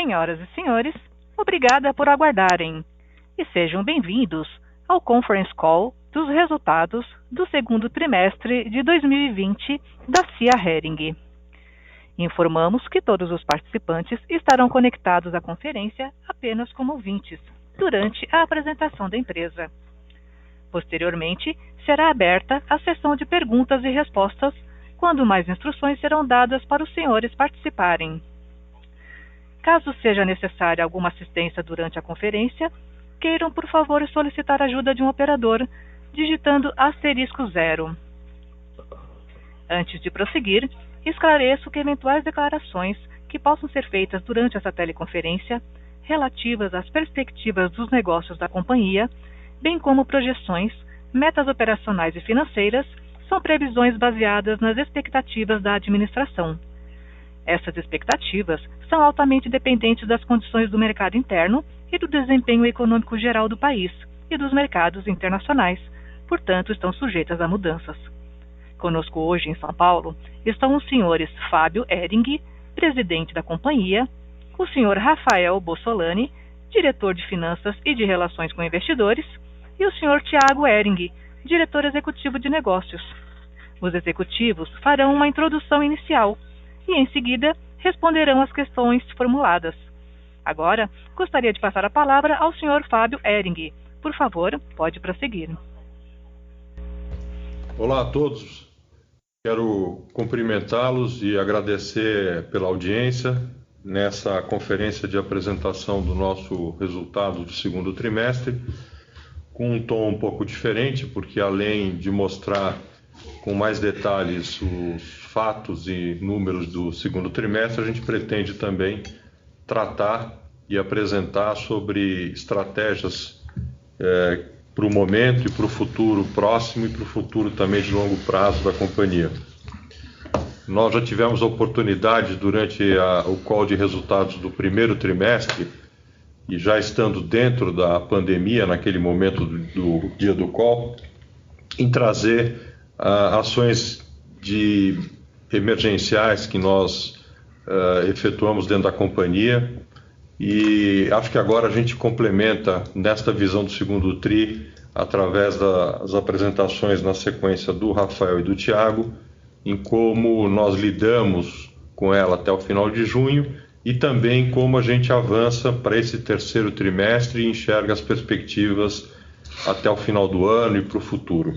Senhoras e senhores, obrigada por aguardarem e sejam bem-vindos ao Conference Call dos resultados do segundo trimestre de 2020 da CIA Hering. Informamos que todos os participantes estarão conectados à conferência apenas como ouvintes durante a apresentação da empresa. Posteriormente, será aberta a sessão de perguntas e respostas, quando mais instruções serão dadas para os senhores participarem. Caso seja necessária alguma assistência durante a conferência, queiram, por favor, solicitar a ajuda de um operador, digitando *0. Antes de prosseguir, esclareço que eventuais declarações que possam ser feitas durante essa teleconferência, relativas às perspectivas dos negócios da companhia, bem como projeções, metas operacionais e financeiras, são previsões baseadas nas expectativas da administração. Essas expectativas são altamente dependentes das condições do mercado interno e do desempenho econômico geral do país e dos mercados internacionais, portanto, estão sujeitas a mudanças. Conosco hoje em São Paulo estão os senhores Fábio Hering, presidente da companhia, o senhor Rafael Bossolani, diretor de Finanças e de Relações com Investidores, e o senhor Tiago Hering, diretor executivo de Negócios. Os executivos farão uma introdução inicial e, em seguida, responderão às questões formuladas. Agora, gostaria de passar a palavra ao senhor Fábio Hering. Por favor, pode prosseguir. Olá a todos. Quero cumprimentá-los e agradecer pela audiência nessa conferência de apresentação do nosso resultado do segundo trimestre, com um tom um pouco diferente, porque além de mostrar com mais detalhes os fatos e números do segundo trimestre, a gente pretende também tratar e apresentar sobre estratégias para o momento e para o futuro próximo e para o futuro também de longo prazo da companhia. Nós já tivemos a oportunidade durante o call de resultados do primeiro trimestre, e já estando dentro da pandemia, naquele momento do dia do call, em trazer ações emergenciais que nós efetuamos dentro da companhia, e acho que agora a gente complementa nesta visão do segundo TRI através das apresentações na sequência do Rafael e do Tiago, em como nós lidamos com ela até o final de junho e também como a gente avança para esse terceiro trimestre e enxerga as perspectivas até o final do ano e para o futuro.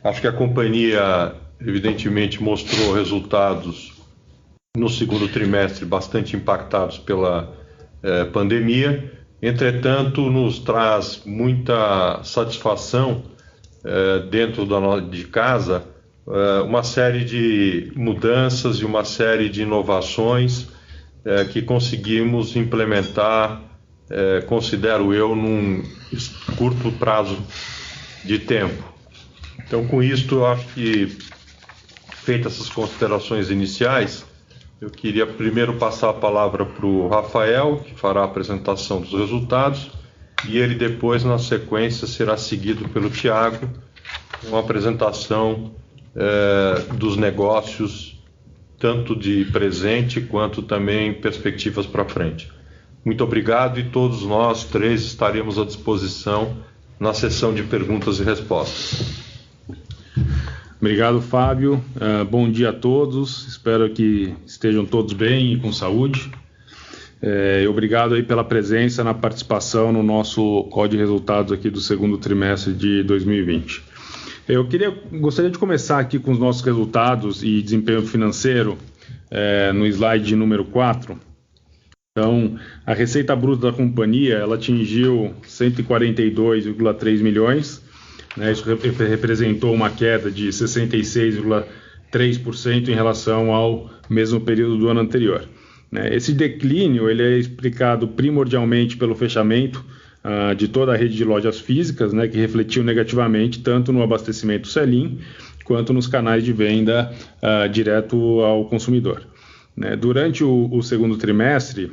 Acho que a companhia, evidentemente, mostrou resultados no segundo trimestre bastante impactados pela pandemia. Entretanto, nos traz muita satisfação dentro de casa uma série de mudanças e uma série de inovações que conseguimos implementar, considero eu, num curto prazo de tempo. Então, com isto, eu acho que, feitas essas considerações iniciais, eu queria primeiro passar a palavra para o Rafael, que fará a apresentação dos resultados, e ele depois, na sequência, será seguido pelo Tiago, com a apresentação dos negócios, tanto de presente quanto também perspectivas para frente. Muito obrigado, e todos nós três estaremos à disposição na sessão de perguntas e respostas. Obrigado, Fábio. Bom dia a todos. Espero que estejam todos bem e com saúde. Obrigado aí pela presença na participação no nosso call de resultados aqui do segundo trimestre de 2020. Gostaria de começar aqui com os nossos resultados e desempenho financeiro no slide número 4. Então, a receita bruta da companhia ela atingiu 142,3 milhões. Isso representou uma queda de 66,3% em relação ao mesmo período do ano anterior. Esse declínio ele é explicado primordialmente pelo fechamento de toda a rede de lojas físicas, que refletiu negativamente tanto no abastecimento sell-in quanto nos canais de venda direto ao consumidor. Durante o segundo trimestre,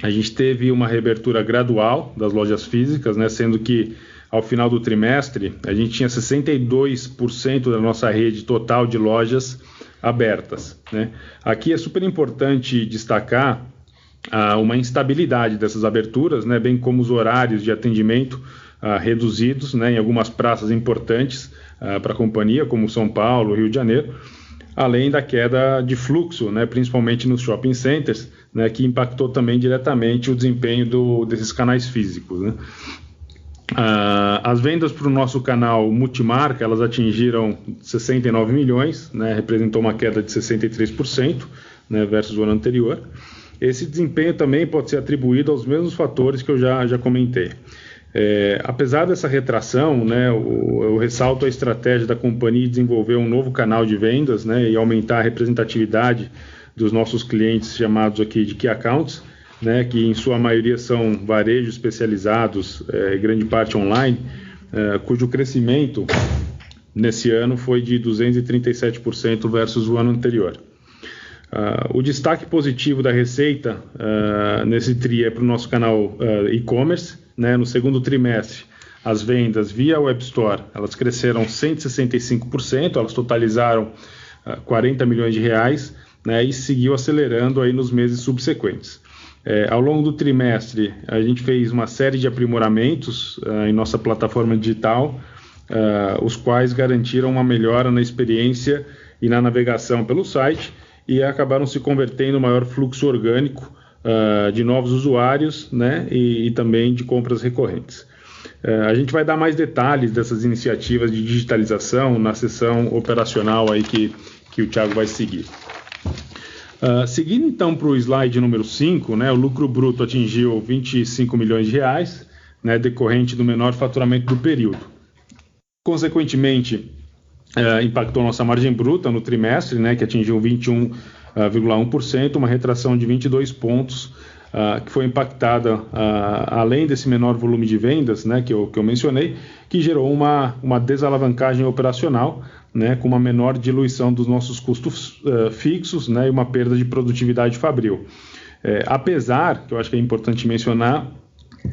a gente teve uma reabertura gradual das lojas físicas, sendo que ao final do trimestre, a gente tinha 62% da nossa rede total de lojas abertas. Aqui é super importante destacar uma instabilidade dessas aberturas, né, bem como os horários de atendimento reduzidos, né, em algumas praças importantes para a companhia, como São Paulo, Rio de Janeiro, além da queda de fluxo, né, principalmente nos shopping centers, né, que impactou também diretamente o desempenho desses canais físicos, né. As vendas para o nosso canal multimarca, elas atingiram 69 milhões, né, representou uma queda de 63%, né, versus o ano anterior. Esse desempenho também pode ser atribuído aos mesmos fatores que eu já comentei. Apesar dessa retração, né, eu ressalto a estratégia da companhia de desenvolver um novo canal de vendas, né, e aumentar a representatividade dos nossos clientes chamados aqui de Key Accounts, né, que em sua maioria são varejos especializados, grande parte online, cujo crescimento nesse ano foi de 237% versus o ano anterior. O destaque positivo da receita nesse TRI é para o nosso canal e-commerce, né. No segundo trimestre, as vendas via Web Store, elas cresceram 165%, elas totalizaram 40 milhões de reais, né, e seguiu acelerando aí nos meses subsequentes. Ao longo do trimestre, a gente fez uma série de aprimoramentos em nossa plataforma digital, os quais garantiram uma melhora na experiência e na navegação pelo site e acabaram se convertendo em maior fluxo orgânico de novos usuários, né, e também de compras recorrentes. A gente vai dar mais detalhes dessas iniciativas de digitalização na sessão operacional aí que o Thiago vai seguir. Seguindo então para o slide número 5, né, o lucro bruto atingiu 25 milhões de reais, né, decorrente do menor faturamento do período. Consequentemente, impactou nossa margem bruta no trimestre, né, que atingiu 21,1%, uma retração de 22 pontos, que foi impactada, além desse menor volume de vendas, né, que eu mencionei, que gerou uma desalavancagem operacional, né, com uma menor diluição dos nossos custos fixos, né, e uma perda de produtividade fabril. Apesar, que eu acho que é importante mencionar,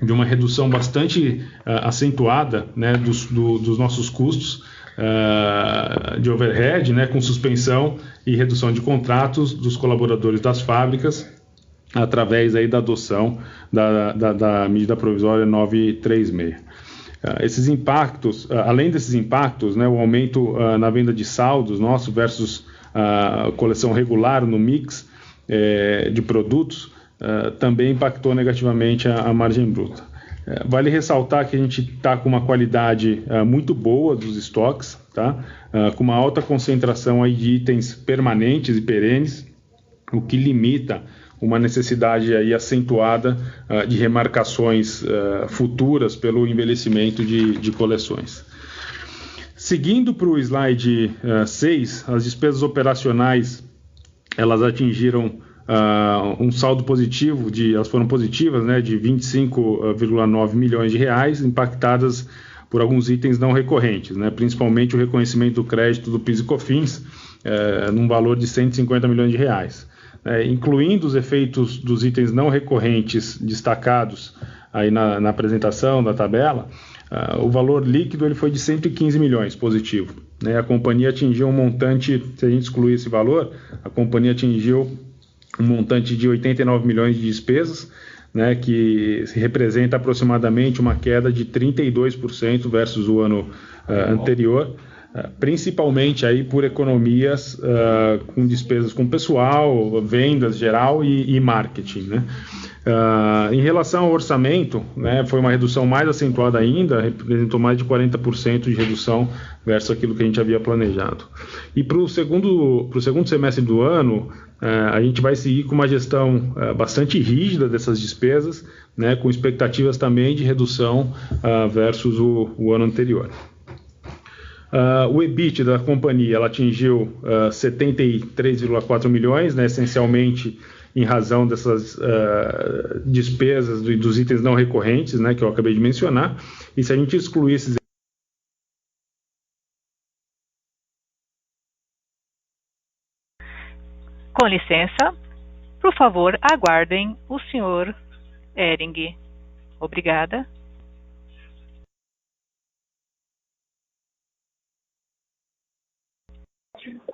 de uma redução bastante acentuada, né, dos nossos custos de overhead, né, com suspensão e redução de contratos dos colaboradores das fábricas, através aí da adoção da medida provisória 936. Esses impactos, além desses impactos, né, o aumento na venda de saldos nosso versus a coleção regular no mix de produtos também impactou negativamente a margem bruta. Vale ressaltar que a gente está com uma qualidade muito boa dos estoques, tá? Com uma alta concentração aí de itens permanentes e perenes, o que limita uma necessidade aí acentuada de remarcações futuras pelo envelhecimento de coleções. Seguindo para o slide 6, as despesas operacionais elas atingiram um saldo positivo, elas foram positivas, né, de 25,9 milhões de reais, impactadas por alguns itens não recorrentes, né, principalmente o reconhecimento do crédito do PIS e COFINS, num valor de 150 milhões de reais. Incluindo os efeitos dos itens não recorrentes destacados aí na apresentação da tabela, o valor líquido ele foi de 115 milhões positivo, né? A companhia atingiu um montante, se a gente excluir esse valor, a companhia atingiu um montante de 89 milhões de despesas, né, que representa aproximadamente uma queda de 32% versus o ano anterior, principalmente aí por economias com despesas com pessoal, vendas geral e marketing, né? Em relação ao orçamento, né, foi uma redução mais acentuada ainda, representou mais de 40% de redução versus aquilo que a gente havia planejado. E para o segundo semestre do ano, a gente vai seguir com uma gestão bastante rígida dessas despesas, né, com expectativas também de redução versus o ano anterior. O EBIT da companhia ela atingiu 73,4 milhões, né, essencialmente em razão dessas despesas dos itens não recorrentes, né, que eu acabei de mencionar. E se a gente excluir esses... Com licença, por favor, aguardem o senhor Hering. Obrigada.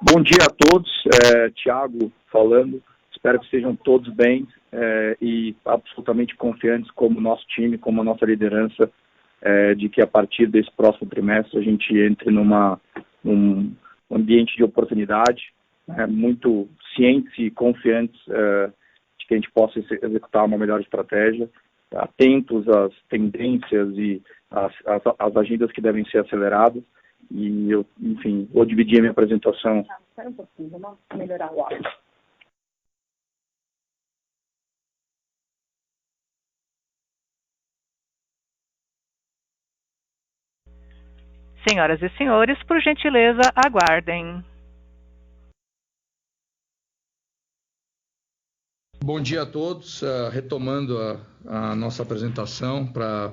Bom dia a todos, Thiago falando. Espero que sejam todos bem e absolutamente confiantes como o nosso time, como a nossa liderança, de que a partir desse próximo trimestre a gente entre num ambiente de oportunidade, muito cientes e confiantes de que a gente possa executar uma melhor estratégia, atentos às tendências e às agendas que devem ser aceleradas. E eu, enfim, vou dividir a minha apresentação. Espera um pouquinho, vamos melhorar o áudio. Senhoras e senhores, por gentileza, aguardem. Bom dia a todos. Retomando a nossa apresentação para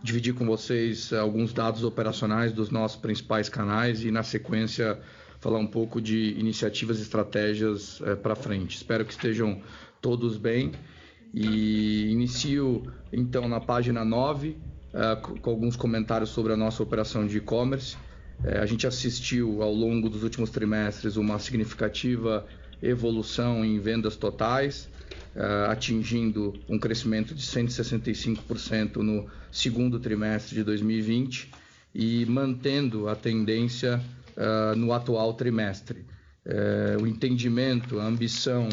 dividir com vocês alguns dados operacionais dos nossos principais canais e, na sequência, falar um pouco de iniciativas e estratégias para frente. Espero que estejam todos bem e inicio, então, na página 9, com alguns comentários sobre a nossa operação de e-commerce. A gente assistiu ao longo dos últimos trimestres uma significativa evolução em vendas totais, atingindo um crescimento de 165% no segundo trimestre de 2020 e mantendo a tendência no atual trimestre. O entendimento, a ambição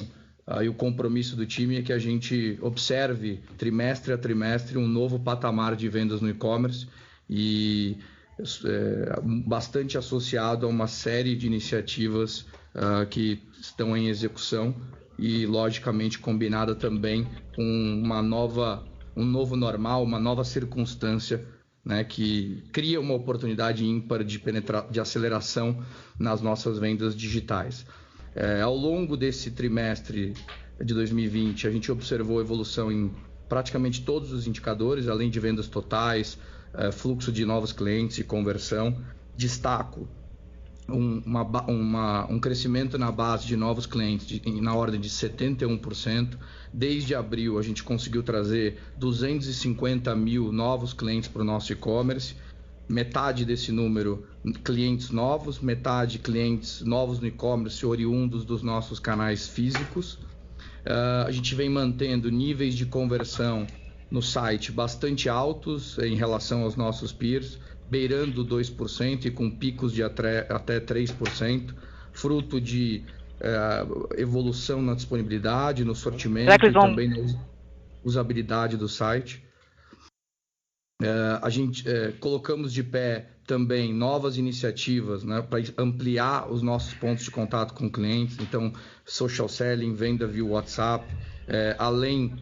e o compromisso do time é que a gente observe trimestre a trimestre um novo patamar de vendas no e-commerce e bastante associado a uma série de iniciativas que estão em execução e, logicamente, combinada também com um novo normal, uma nova circunstância, né, que cria uma oportunidade ímpar de aceleração nas nossas vendas digitais. Ao longo desse trimestre de 2020, a gente observou evolução em praticamente todos os indicadores, além de vendas totais, fluxo de novos clientes e conversão. Destaco um crescimento na base de novos clientes na ordem de 71%. Desde abril, a gente conseguiu trazer 250 mil novos clientes para o nosso e-commerce. Metade desse número, clientes novos, metade clientes novos no e-commerce oriundos dos nossos canais físicos. A gente vem mantendo níveis de conversão no site bastante altos em relação aos nossos peers, beirando 2% e com picos de até 3%, fruto de evolução na disponibilidade, no sortimento e também na usabilidade do site. A gente colocamos de pé também novas iniciativas, né, para ampliar os nossos pontos de contato com clientes, então social selling, venda via WhatsApp, além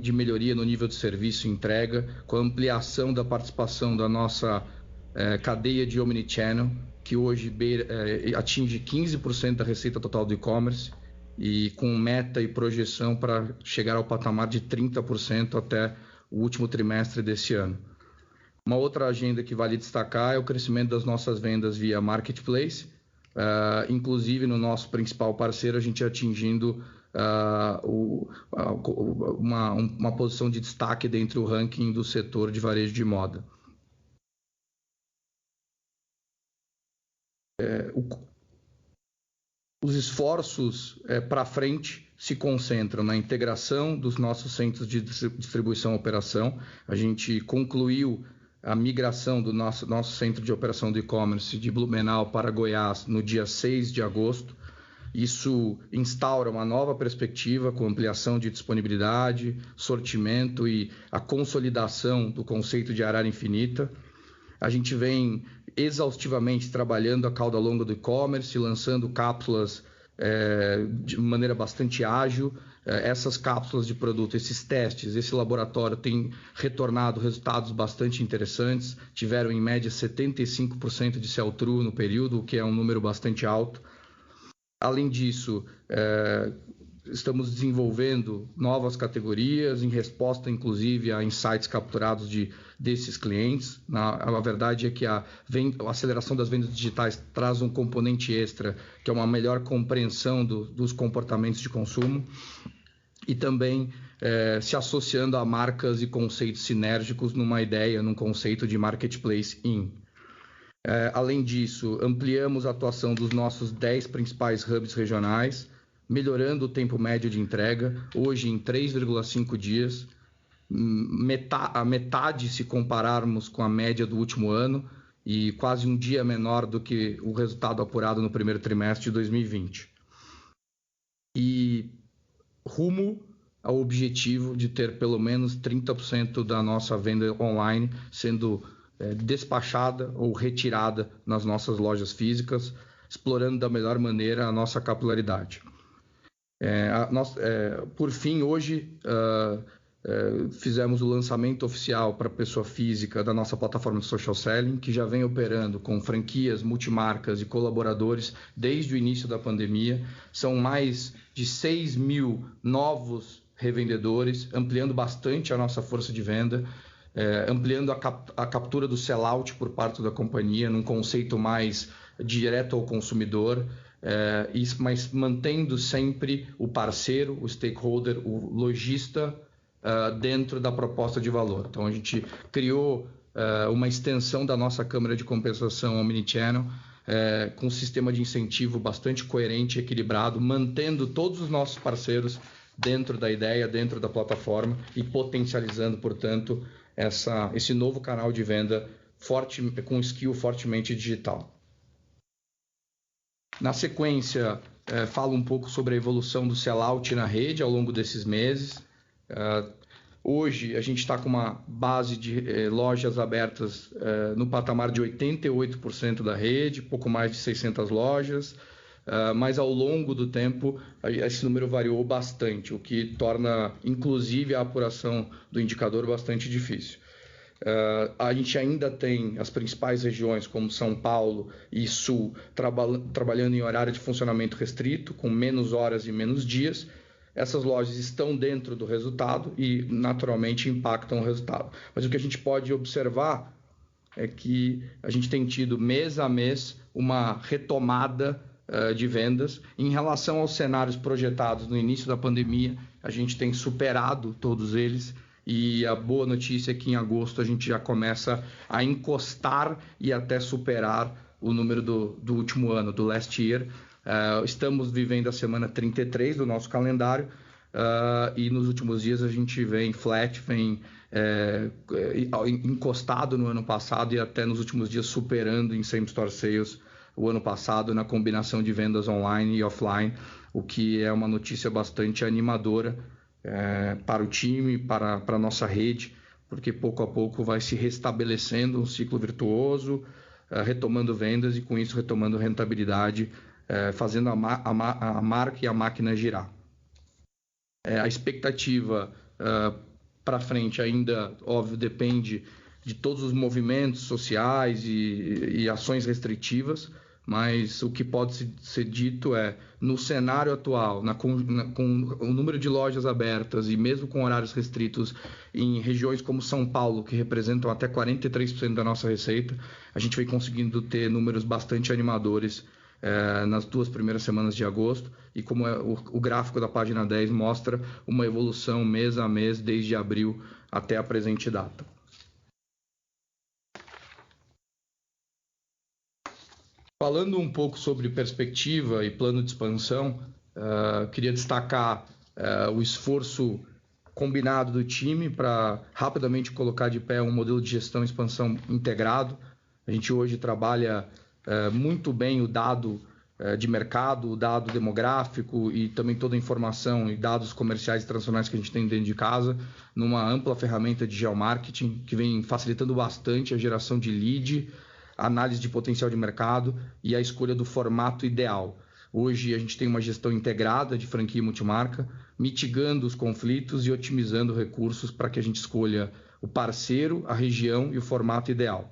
de melhoria no nível de serviço e entrega, com a ampliação da participação da nossa cadeia de omnichannel, que hoje atinge 15% da receita total do e-commerce e com meta e projeção para chegar ao patamar de 30% até o último trimestre desse ano. Uma outra agenda que vale destacar é o crescimento das nossas vendas via Marketplace, inclusive no nosso principal parceiro, a gente atingindo uma posição de destaque dentro do ranking do setor de varejo de moda. Os esforços para frente se concentram na integração dos nossos centros de distribuição e operação. A gente concluiu a migração do nosso centro de operação do e-commerce de Blumenau para Goiás no dia 6 de agosto. Isso instaura uma nova perspectiva com ampliação de disponibilidade, sortimento e a consolidação do conceito de arara infinita. A gente vem exaustivamente trabalhando a cauda longa do e-commerce, lançando cápsulas de maneira bastante ágil. Essas cápsulas de produto, esses testes, esse laboratório tem retornado resultados bastante interessantes. Tiveram em média 75% de sell-through no período, o que é um número bastante alto. Além disso, estamos desenvolvendo novas categorias em resposta, inclusive, a insights capturados desses clientes. A verdade é que a aceleração das vendas digitais traz um componente extra, que é uma melhor compreensão dos comportamentos de consumo e também se associando a marcas e conceitos sinérgicos num conceito de marketplace in. Além disso, ampliamos a atuação dos nossos 10 principais hubs regionais, melhorando o tempo médio de entrega, hoje em 3,5 dias, a metade se compararmos com a média do último ano e quase um dia menor do que o resultado apurado no primeiro trimestre de 2020. E rumo ao objetivo de ter pelo menos 30% da nossa venda online sendo despachada ou retirada nas nossas lojas físicas, explorando da melhor maneira a nossa capilaridade. Por fim, hoje fizemos o lançamento oficial para a pessoa física da nossa plataforma de social selling, que já vem operando com franquias, multimarcas e colaboradores desde o início da pandemia. São mais de 6 mil novos revendedores, ampliando bastante a nossa força de venda, ampliando a captura do sellout por parte da companhia, num conceito mais direto ao consumidor, mas mantendo sempre o parceiro, o stakeholder, o lojista dentro da proposta de valor. Então a gente criou uma extensão da nossa câmara de compensação Omnichannel, com um sistema de incentivo bastante coerente e equilibrado, mantendo todos os nossos parceiros dentro da ideia, dentro da plataforma e potencializando, portanto, esse novo canal de venda com skill fortemente digital. Na sequência, falo um pouco sobre a evolução do sellout na rede ao longo desses meses. Hoje, a gente está com uma base de lojas abertas no patamar de 88% da rede, pouco mais de 600 lojas, mas ao longo do tempo esse número variou bastante, o que torna, inclusive, a apuração do indicador bastante difícil. A gente ainda tem as principais regiões como São Paulo e Sul trabalhando em horário de funcionamento restrito, com menos horas e menos dias. Essas lojas estão dentro do resultado e naturalmente impactam o resultado. Mas o que a gente pode observar é que a gente tem tido mês a mês uma retomada de vendas. Em relação aos cenários projetados no início da pandemia, a gente tem superado todos eles. E a boa notícia é que em agosto a gente já começa a encostar e até superar o número do último ano, do last year. Estamos vivendo a semana 33 do nosso calendário e nos últimos dias a gente vem flat, vem encostado no ano passado e até nos últimos dias superando em same store sales o ano passado na combinação de vendas online e offline, o que é uma notícia bastante animadora para o time, para a nossa rede, porque pouco a pouco vai se restabelecendo um ciclo virtuoso, retomando vendas e com isso retomando rentabilidade, fazendo a marca e a máquina girar. A expectativa para frente ainda, óbvio, depende de todos os movimentos sociais e ações restritivas, mas o que pode ser dito no cenário atual, com o número de lojas abertas e mesmo com horários restritos em regiões como São Paulo, que representam até 43% da nossa receita, a gente vem conseguindo ter números bastante animadores nas 2 primeiras semanas de agosto, e como o gráfico da página 10 mostra uma evolução mês a mês desde abril até a presente data. Falando um pouco sobre perspectiva e plano de expansão, queria destacar o esforço combinado do time para rapidamente colocar de pé um modelo de gestão e expansão integrado. A gente hoje trabalha muito bem o dado de mercado, o dado demográfico e também toda a informação e dados comerciais e transacionais que a gente tem dentro de casa, numa ampla ferramenta de geomarketing que vem facilitando bastante a geração de lead, análise de potencial de mercado e a escolha do formato ideal. Hoje a gente tem uma gestão integrada de franquia e multimarca, mitigando os conflitos e otimizando recursos para que a gente escolha o parceiro, a região e o formato ideal.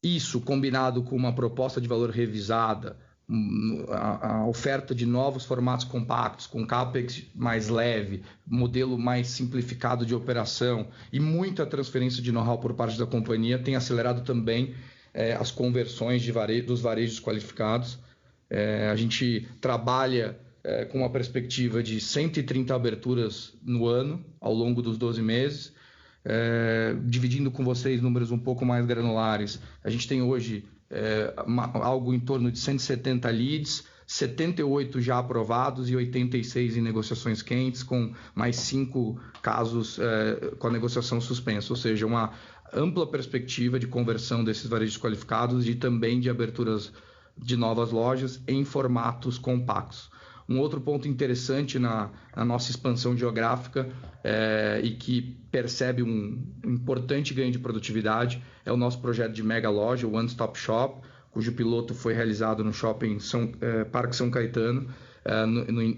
Isso combinado com uma proposta de valor revisada, a oferta de novos formatos compactos, com CAPEX mais leve, modelo mais simplificado de operação e muita transferência de know-how por parte da companhia, tem acelerado também as conversões dos varejos qualificados. A gente trabalha com uma perspectiva de 130 aberturas no ano, ao longo dos 12 meses. Dividindo com vocês números um pouco mais granulares, a gente tem hoje algo em torno de 170 leads, 78 já aprovados e 86 em negociações quentes, com mais 5 casos com a negociação suspensa, ou seja, uma ampla perspectiva de conversão desses varejos qualificados e também de aberturas de novas lojas em formatos compactos. Um outro ponto interessante na nossa expansão geográfica e que percebe um importante ganho de produtividade é o nosso projeto de mega loja, o One Stop Shop, cujo piloto foi realizado no Shopping Parque São Caetano,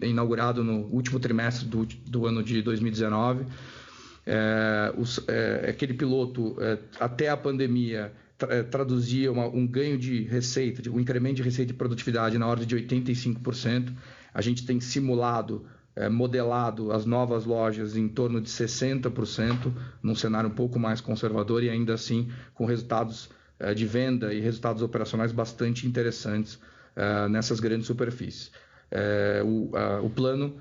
inaugurado no último trimestre do ano de 2019. Aquele piloto, até a pandemia, traduzia um ganho de receita, um incremento de receita e produtividade na ordem de 85%. A gente tem simulado, modelado as novas lojas em torno de 60%, num cenário um pouco mais conservador e ainda assim com resultados de venda e resultados operacionais bastante interessantes nessas grandes superfícies. O plano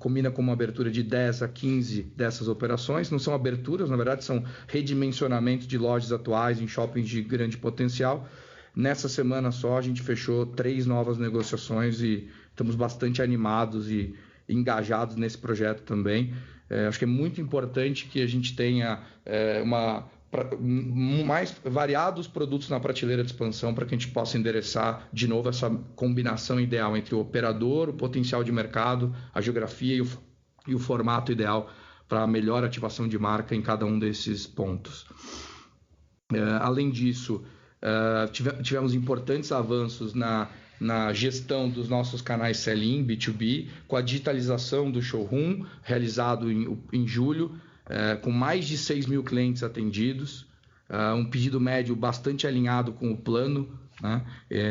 combina com uma abertura de 10 a 15 dessas operações. Não são aberturas, na verdade, são redimensionamentos de lojas atuais em shoppings de grande potencial. Nessa semana só, a gente fechou 3 novas negociações e estamos bastante animados e engajados nesse projeto também. Acho que é muito importante que a gente tenha mais variados produtos na prateleira de expansão para que a gente possa endereçar de novo essa combinação ideal entre o operador, o potencial de mercado, a geografia e o formato ideal para a melhor ativação de marca em cada um desses pontos. Além disso, tivemos importantes avanços na gestão dos nossos canais sell-in B2B, com a digitalização do showroom, realizado em julho, com mais de 6 mil clientes atendidos, um pedido médio bastante alinhado com o plano, né?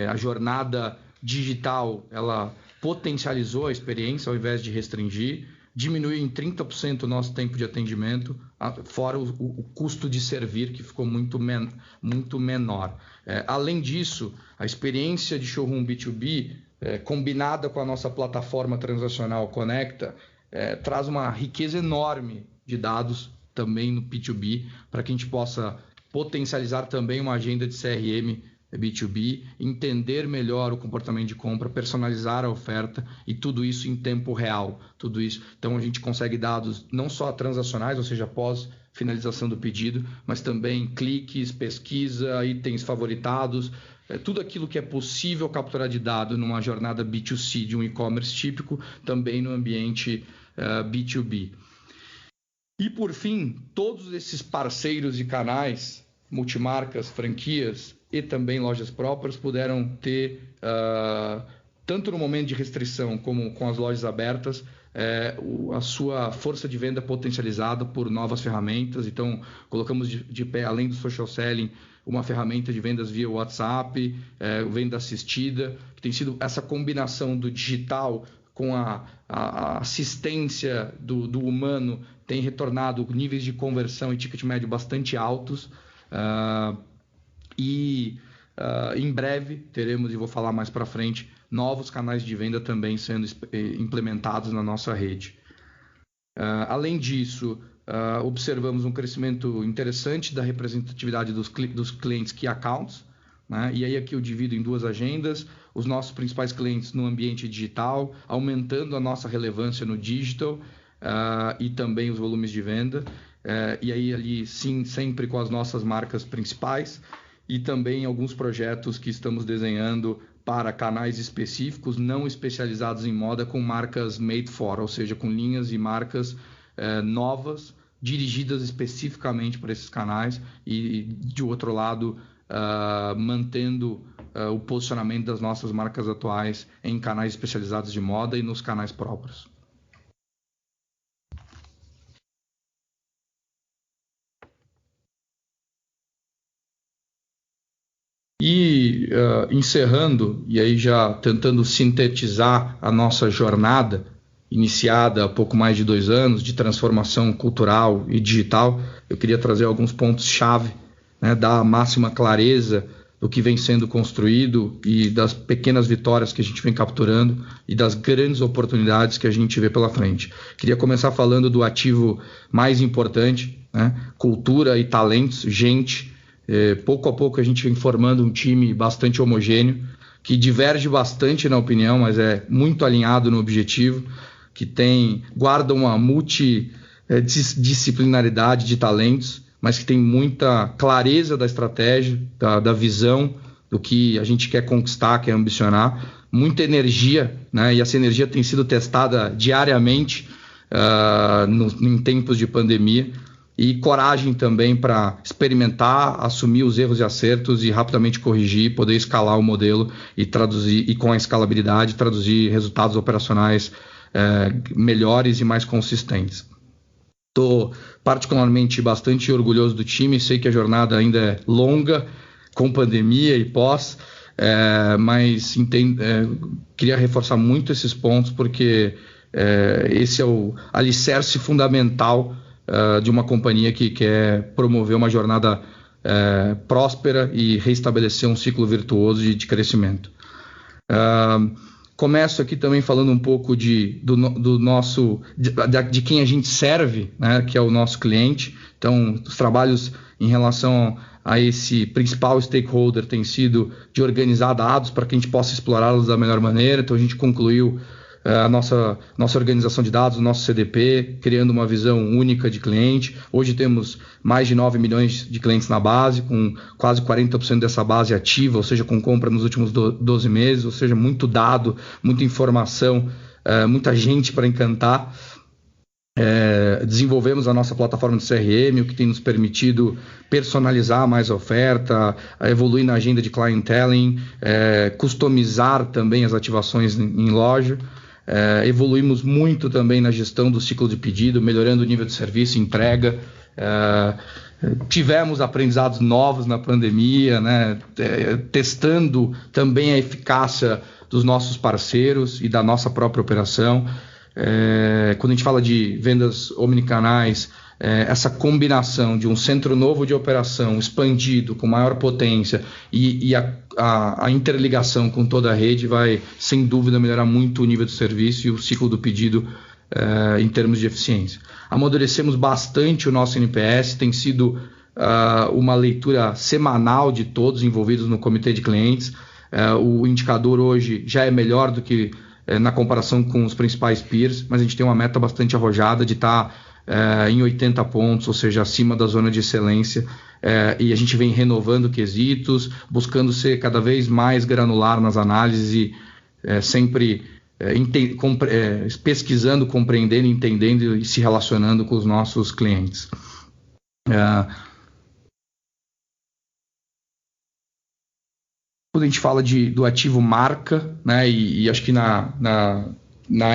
A jornada digital, ela potencializou a experiência ao invés de restringir, diminuiu em 30% o nosso tempo de atendimento, fora o custo de servir, que ficou muito menor. Além disso, a experiência de showroom B2B, combinada com a nossa plataforma transacional Conecta, traz uma riqueza enorme de dados também no B2B, para que a gente possa potencializar também uma agenda de CRM B2B, entender melhor o comportamento de compra, personalizar a oferta e tudo isso em tempo real. Tudo isso. Então a gente consegue dados não só transacionais, ou seja, após finalização do pedido, mas também cliques, pesquisa, itens favoritados, tudo aquilo que é possível capturar de dado numa jornada B2C de um e-commerce típico, também no ambiente B2B. E por fim, todos esses parceiros e canais, multimarcas, franquias e também lojas próprias puderam ter, tanto no momento de restrição como com as lojas abertas, a sua força de venda potencializada por novas ferramentas. Então, colocamos de pé, além do social selling, uma ferramenta de vendas via WhatsApp, venda assistida, que tem sido essa combinação do digital com a assistência do humano, tem retornado níveis de conversão e ticket médio bastante altos. Em breve teremos, e vou falar mais para frente, novos canais de venda também sendo implementados na nossa rede. Além disso, observamos um crescimento interessante da representatividade dos clientes Key Accounts, né? E aí aqui eu divido em 2 agendas, os nossos principais clientes no ambiente digital, aumentando a nossa relevância no digital e também os volumes de venda. E aí ali sim, sempre com as nossas marcas principais e também alguns projetos que estamos desenhando para canais específicos, não especializados em moda, com marcas made for, ou seja, com linhas e marcas novas, dirigidas especificamente para esses canais e, de outro lado, mantendo o posicionamento das nossas marcas atuais em canais especializados de moda e nos canais próprios. E encerrando, e aí já tentando sintetizar a nossa jornada, iniciada há pouco mais de 2 anos, de transformação cultural e digital, eu queria trazer alguns pontos-chave, né, da máxima clareza do que vem sendo construído e das pequenas vitórias que a gente vem capturando e das grandes oportunidades que a gente vê pela frente. Queria começar falando do ativo mais importante, né, cultura e talentos, gente. Pouco a pouco a gente vem formando um time bastante homogêneo, que diverge bastante na opinião, mas é muito alinhado no objetivo, que guarda uma multidisciplinaridade de talentos, mas que tem muita clareza da estratégia, da visão, do que a gente quer conquistar, quer ambicionar, muita energia, né? E essa energia tem sido testada diariamente em tempos de pandemia, e coragem também para experimentar, assumir os erros e acertos e rapidamente corrigir, poder escalar o modelo e traduzir, e com a escalabilidade, traduzir resultados operacionais melhores e mais consistentes. Estou particularmente bastante orgulhoso do time, sei que a jornada ainda é longa, com pandemia e pós, mas queria reforçar muito esses pontos, porque esse é o alicerce fundamental de uma companhia que quer promover uma jornada próspera e reestabelecer um ciclo virtuoso de crescimento. Começo aqui também falando um pouco de quem a gente serve, né, que é o nosso cliente. Então, os trabalhos em relação a esse principal stakeholder tem sido de organizar dados para que a gente possa explorá-los da melhor maneira. Então, a gente concluiu a nossa organização de dados, o nosso CDP, criando uma visão única de cliente. Hoje temos mais de 9 milhões de clientes na base, com quase 40% dessa base ativa, ou seja, com compra nos últimos 12 meses, ou seja, muito dado, muita informação, muita gente para encantar. Desenvolvemos a nossa plataforma de CRM, o que tem nos permitido personalizar mais a oferta, evoluir na agenda de clienteling, customizar também as ativações em loja. Evoluímos muito também na gestão do ciclo de pedido, melhorando o nível de serviço e entrega. Tivemos aprendizados novos na pandemia, né? Testando também a eficácia dos nossos parceiros e da nossa própria operação. Quando a gente fala de vendas omnicanais, essa combinação de um centro novo de operação expandido, com maior potência, e a interligação com toda a rede vai, sem dúvida, melhorar muito o nível de serviço e o ciclo do pedido em termos de eficiência. Amadurecemos bastante o nosso NPS, tem sido uma leitura semanal de todos envolvidos no comitê de clientes. O indicador hoje já é melhor do que na comparação com os principais peers, mas a gente tem uma meta bastante arrojada de estar em 80 pontos, ou seja, acima da zona de excelência, e a gente vem renovando quesitos, buscando ser cada vez mais granular nas análises e sempre pesquisando, compreendendo, entendendo e se relacionando com os nossos clientes. Quando a gente fala do ativo marca, né, e acho que na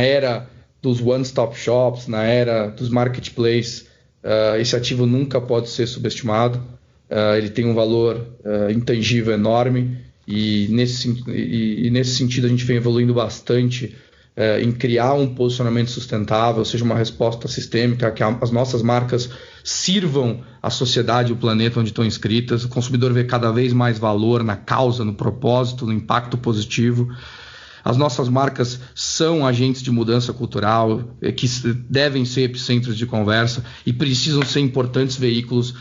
era dos one-stop shops, na era dos marketplaces, esse ativo nunca pode ser subestimado. Ele tem um valor intangível enorme, e nesse sentido a gente vem evoluindo bastante em criar um posicionamento sustentável, ou seja, uma resposta sistêmica, que as nossas marcas sirvam a sociedade e o planeta onde estão inscritas. O consumidor vê cada vez mais valor na causa, no propósito, no impacto positivo. As nossas marcas são agentes de mudança cultural, que devem ser epicentros de conversa e precisam ser importantes veículos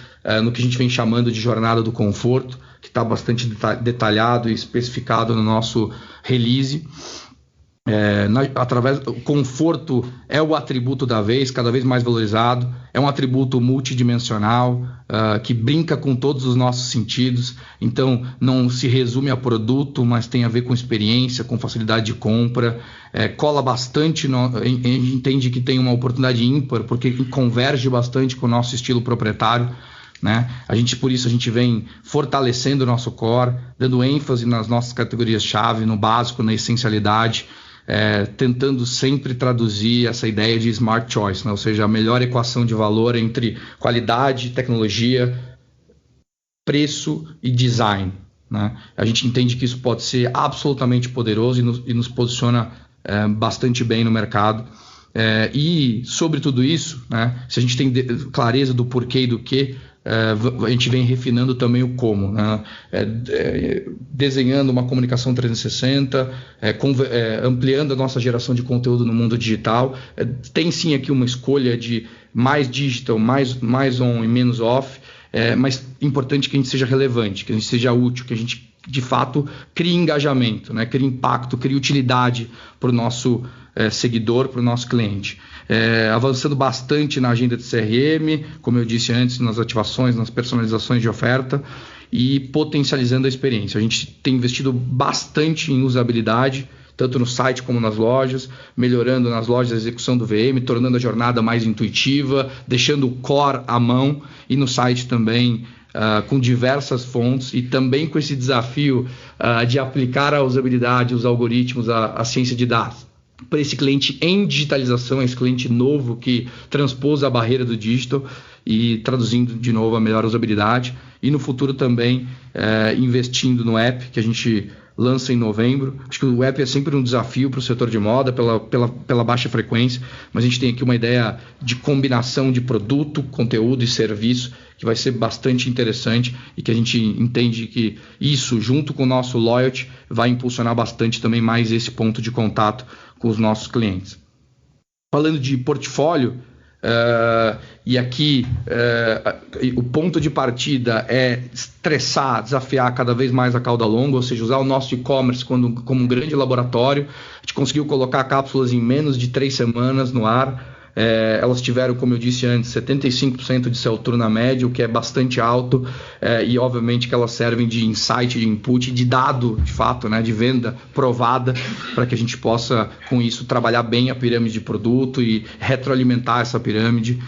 no que a gente vem chamando de jornada do conforto, que está bastante detalhado e especificado no nosso release. O conforto é o atributo da vez, cada vez mais valorizado, é um atributo multidimensional, que brinca com todos os nossos sentidos, então não se resume a produto, mas tem a ver com experiência, com facilidade de compra, cola bastante, a gente entende que tem uma oportunidade ímpar, porque converge bastante com o nosso estilo proprietário, né? Por isso a gente vem fortalecendo o nosso core, dando ênfase nas nossas categorias-chave, no básico, na essencialidade, tentando sempre traduzir essa ideia de smart choice, né? Ou seja, a melhor equação de valor entre qualidade, tecnologia, preço e design, né? A gente entende que isso pode ser absolutamente poderoso e nos posiciona bastante bem no mercado. E sobre tudo isso, né, se a gente tem clareza do porquê e do que, a gente vem refinando também o como, né? Desenhando uma comunicação 360, ampliando a nossa geração de conteúdo no mundo digital. Tem sim aqui uma escolha de mais digital, mais on e menos off, mas importante que a gente seja relevante, que a gente seja útil, que a gente de fato crie engajamento, né? Crie impacto, crie utilidade para o nosso seguidor, para o nosso cliente. Avançando bastante na agenda de CRM, como eu disse antes, nas ativações, nas personalizações de oferta e potencializando a experiência. A gente tem investido bastante em usabilidade, tanto no site como nas lojas, melhorando nas lojas a execução do VM, tornando a jornada mais intuitiva, deixando o core à mão, e no site também com diversas fontes, e também com esse desafio de aplicar a usabilidade, os algoritmos, a ciência de dados para esse cliente em digitalização, esse cliente novo que transpôs a barreira do digital e traduzindo de novo a melhor usabilidade. E no futuro também investindo no app que a gente lança em novembro. Acho que o app é sempre um desafio para o setor de moda pela baixa frequência, mas a gente tem aqui uma ideia de combinação de produto, conteúdo e serviço que vai ser bastante interessante e que a gente entende que isso, junto com o nosso loyalty, vai impulsionar bastante também mais esse ponto de contato com os nossos clientes. Falando de portfólio, e aqui o ponto de partida é estressar, desafiar cada vez mais a cauda longa, ou seja, usar o nosso e-commerce como um grande laboratório. A gente conseguiu colocar cápsulas em menos de 3 semanas no ar. Elas tiveram, como eu disse antes, 75% de sell-through na média, o que é bastante alto, e obviamente que elas servem de insight, de input, de dado, de fato, né, de venda provada, para que a gente possa, com isso, trabalhar bem a pirâmide de produto e retroalimentar essa pirâmide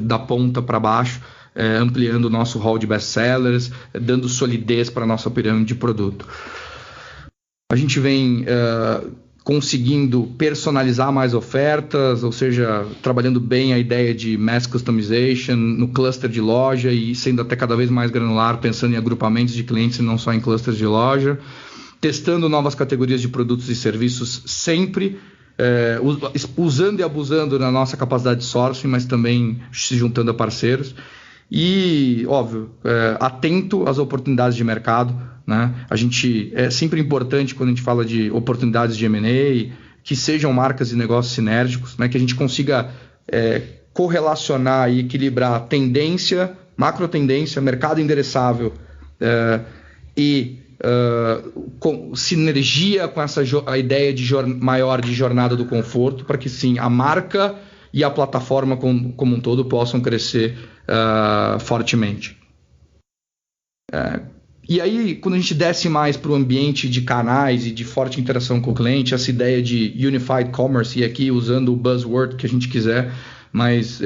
da ponta para baixo, ampliando o nosso hall de best-sellers, dando solidez para a nossa pirâmide de produto. A gente vem conseguindo personalizar mais ofertas, ou seja, trabalhando bem a ideia de mass customization no cluster de loja e sendo até cada vez mais granular, pensando em agrupamentos de clientes e não só em clusters de loja, testando novas categorias de produtos e serviços sempre, usando e abusando na nossa capacidade de sourcing, mas também se juntando a parceiros. E, óbvio, atento às oportunidades de mercado, né? A gente é sempre importante quando a gente fala de oportunidades de M&A, que sejam marcas e negócios sinérgicos, né? Que a gente consiga correlacionar e equilibrar tendência, macro tendência, mercado endereçável e com sinergia com a ideia de maior de jornada do conforto, para que sim, a marca e a plataforma como um todo possam crescer fortemente. E aí, quando a gente desce mais para o ambiente de canais e de forte interação com o cliente, essa ideia de Unified Commerce, e aqui usando o buzzword que a gente quiser, mas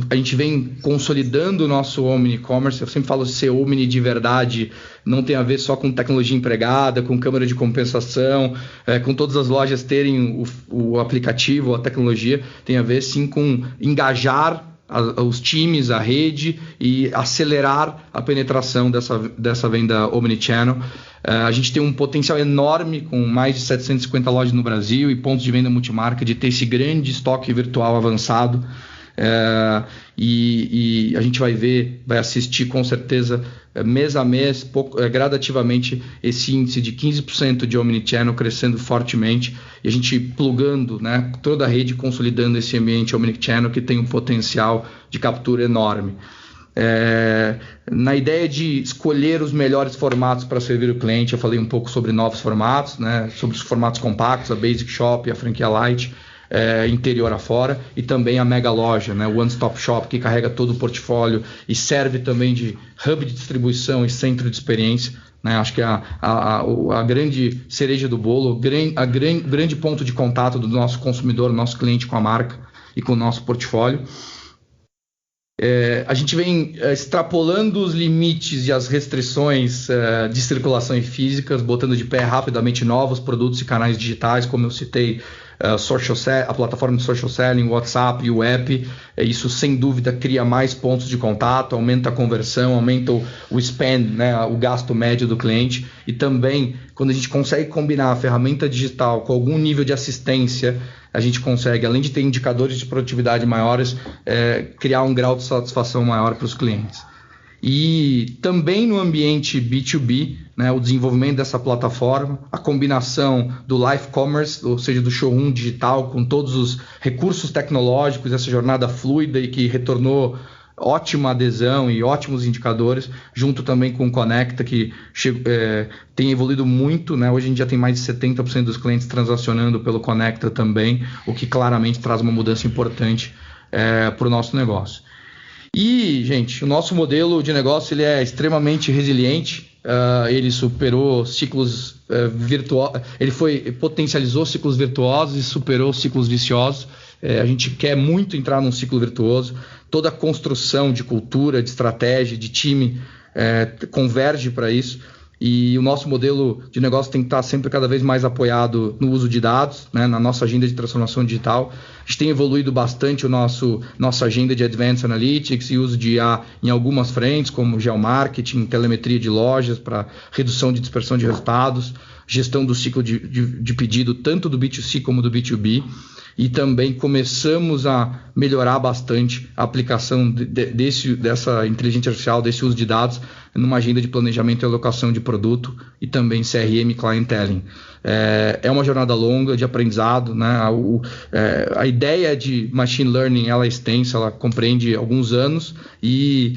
a gente vem consolidando o nosso Omni-Commerce. Eu sempre falo de ser Omni de verdade, não tem a ver só com tecnologia empregada, com câmera de compensação, com todas as lojas terem o aplicativo, a tecnologia, tem a ver sim com engajar os times, a rede e acelerar a penetração dessa venda Omnichannel. A gente tem um potencial enorme com mais de 750 lojas no Brasil e pontos de venda multimarca de ter esse grande estoque virtual avançado. E a gente vai assistir com certeza mês a mês, gradativamente, esse índice de 15% de Omnichannel crescendo fortemente e a gente plugando, né, toda a rede, consolidando esse ambiente Omnichannel que tem um potencial de captura enorme. Na ideia de escolher os melhores formatos para servir o cliente, eu falei um pouco sobre novos formatos, né, sobre os formatos compactos, a Basic Shop e a franquia Light, interior afora, e também a mega loja, né, o One Stop Shop, que carrega todo o portfólio e serve também de hub de distribuição e centro de experiência, né. Acho que a grande cereja do bolo, grande ponto de contato do nosso consumidor, nosso cliente com a marca e com o nosso portfólio. A gente vem extrapolando os limites e as restrições de circulação físicas, botando de pé rapidamente novos produtos e canais digitais, como eu citei, a plataforma de social selling, o WhatsApp e o app. Isso sem dúvida cria mais pontos de contato, aumenta a conversão, aumenta o spend, né, o gasto médio do cliente, e também quando a gente consegue combinar a ferramenta digital com algum nível de assistência, a gente consegue, além de ter indicadores de produtividade maiores, criar um grau de satisfação maior para os clientes. E também no ambiente B2B, né, o desenvolvimento dessa plataforma, a combinação do live commerce, ou seja, do showroom digital, com todos os recursos tecnológicos, essa jornada fluida e que retornou ótima adesão e ótimos indicadores, junto também com o Conecta, que tem evoluído muito, né? Hoje a gente já tem mais de 70% dos clientes transacionando pelo Conecta também, o que claramente traz uma mudança importante para o nosso negócio. E, gente, o nosso modelo de negócio ele é extremamente resiliente. Ele superou ciclos virtuosos, potencializou ciclos virtuosos e superou ciclos viciosos. A gente quer muito entrar num ciclo virtuoso. Toda a construção de cultura, de estratégia, de time converge para isso. E o nosso modelo de negócio tem que estar sempre cada vez mais apoiado no uso de dados, né, na nossa agenda de transformação digital. A gente tem evoluído bastante nossa agenda de Advanced Analytics e uso de IA em algumas frentes, como geomarketing, telemetria de lojas para redução de dispersão de resultados, gestão do ciclo de pedido, tanto do B2C como do B2B. E também começamos a melhorar bastante a aplicação dessa inteligência artificial, desse uso de dados, numa agenda de planejamento e alocação de produto e também CRM e clienteling. É uma jornada longa de aprendizado, né? A ideia de machine learning ela é extensa, ela compreende alguns anos e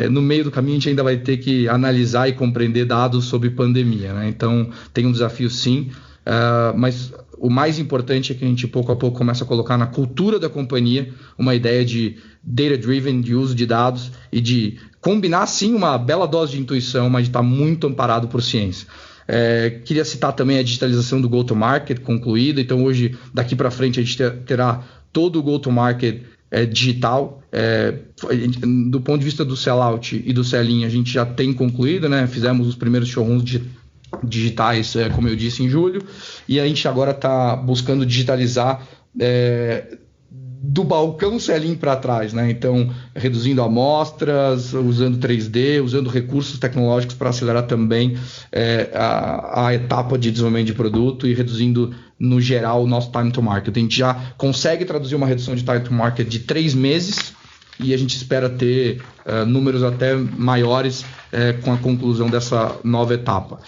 no meio do caminho a gente ainda vai ter que analisar e compreender dados sobre pandemia, né? Então tem um desafio sim, mas o mais importante é que a gente pouco a pouco começa a colocar na cultura da companhia uma ideia de data-driven, de uso de dados e de combinar sim uma bela dose de intuição, mas de estar muito amparado por ciência. Queria citar também a digitalização do go-to-market concluída. Então hoje, daqui para frente, a gente terá todo o go-to-market digital. Do ponto de vista do sell-out e do sell-in, a gente já tem concluído, né? Fizemos os primeiros showrooms digitais, como eu disse, em julho, e a gente agora está buscando digitalizar do balcão sell-in para trás, né? Então, reduzindo amostras, usando 3D, usando recursos tecnológicos para acelerar também a etapa de desenvolvimento de produto e reduzindo, no geral, o nosso time to market. A gente já consegue traduzir uma redução de time to market de 3 meses e a gente espera ter números até maiores com a conclusão dessa nova etapa.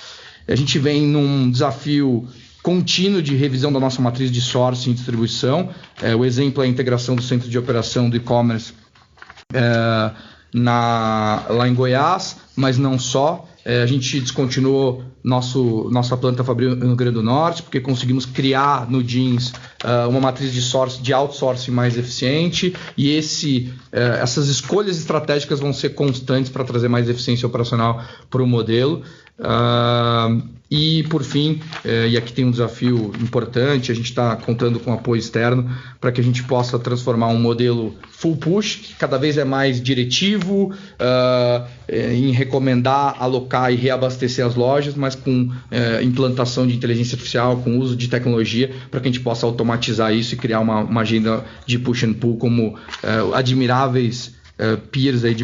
A gente vem num desafio contínuo de revisão da nossa matriz de sourcing e distribuição. O exemplo é a integração do centro de operação do e-commerce lá em Goiás, mas não só. A gente descontinuou nossa planta fabril no Rio Grande do Norte, porque conseguimos criar no Jeans uma matriz de outsourcing mais eficiente, e essas escolhas estratégicas vão ser constantes para trazer mais eficiência operacional para o modelo. E por fim, e aqui tem um desafio importante, a gente está contando com apoio externo para que a gente possa transformar um modelo full push, que cada vez é mais diretivo, em recomendar, alocar e reabastecer as lojas, mas com implantação de inteligência artificial, com uso de tecnologia, para que a gente possa automatizar isso e criar uma agenda de push and pull, como admiráveis peers aí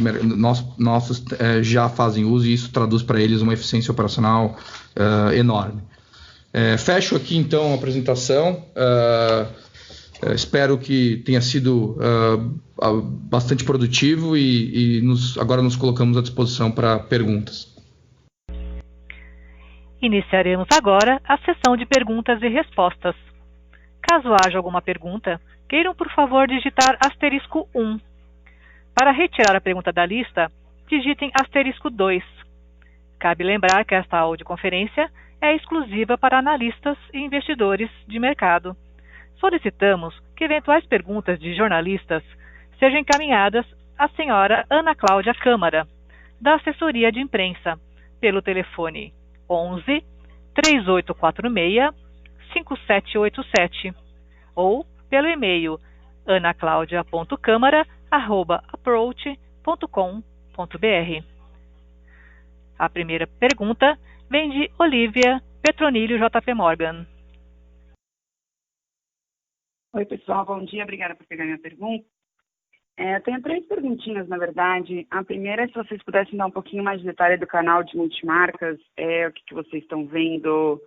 nossos já fazem uso, e isso traduz para eles uma eficiência operacional enorme. Fecho aqui então a apresentação. Espero que tenha sido bastante produtivo e agora nos colocamos à disposição para perguntas. Iniciaremos agora a sessão de perguntas e respostas. Caso haja alguma pergunta, queiram por favor digitar *1. Para retirar a pergunta da lista, digitem *2. Cabe lembrar que esta audioconferência é exclusiva para analistas e investidores de mercado. Solicitamos que eventuais perguntas de jornalistas sejam encaminhadas à senhora Ana Cláudia Câmara, da assessoria de imprensa, pelo telefone 11 3846 5787 ou pelo e-mail anaclaudia.câmara@approach.com.br. A primeira pergunta vem de Olivia Petronilho, JP Morgan. Oi, pessoal, bom dia, obrigada por pegar minha pergunta. Eu tenho 3 perguntinhas, na verdade. A primeira é se vocês pudessem dar um pouquinho mais de detalhe do canal de multimarcas, o que vocês estão vendo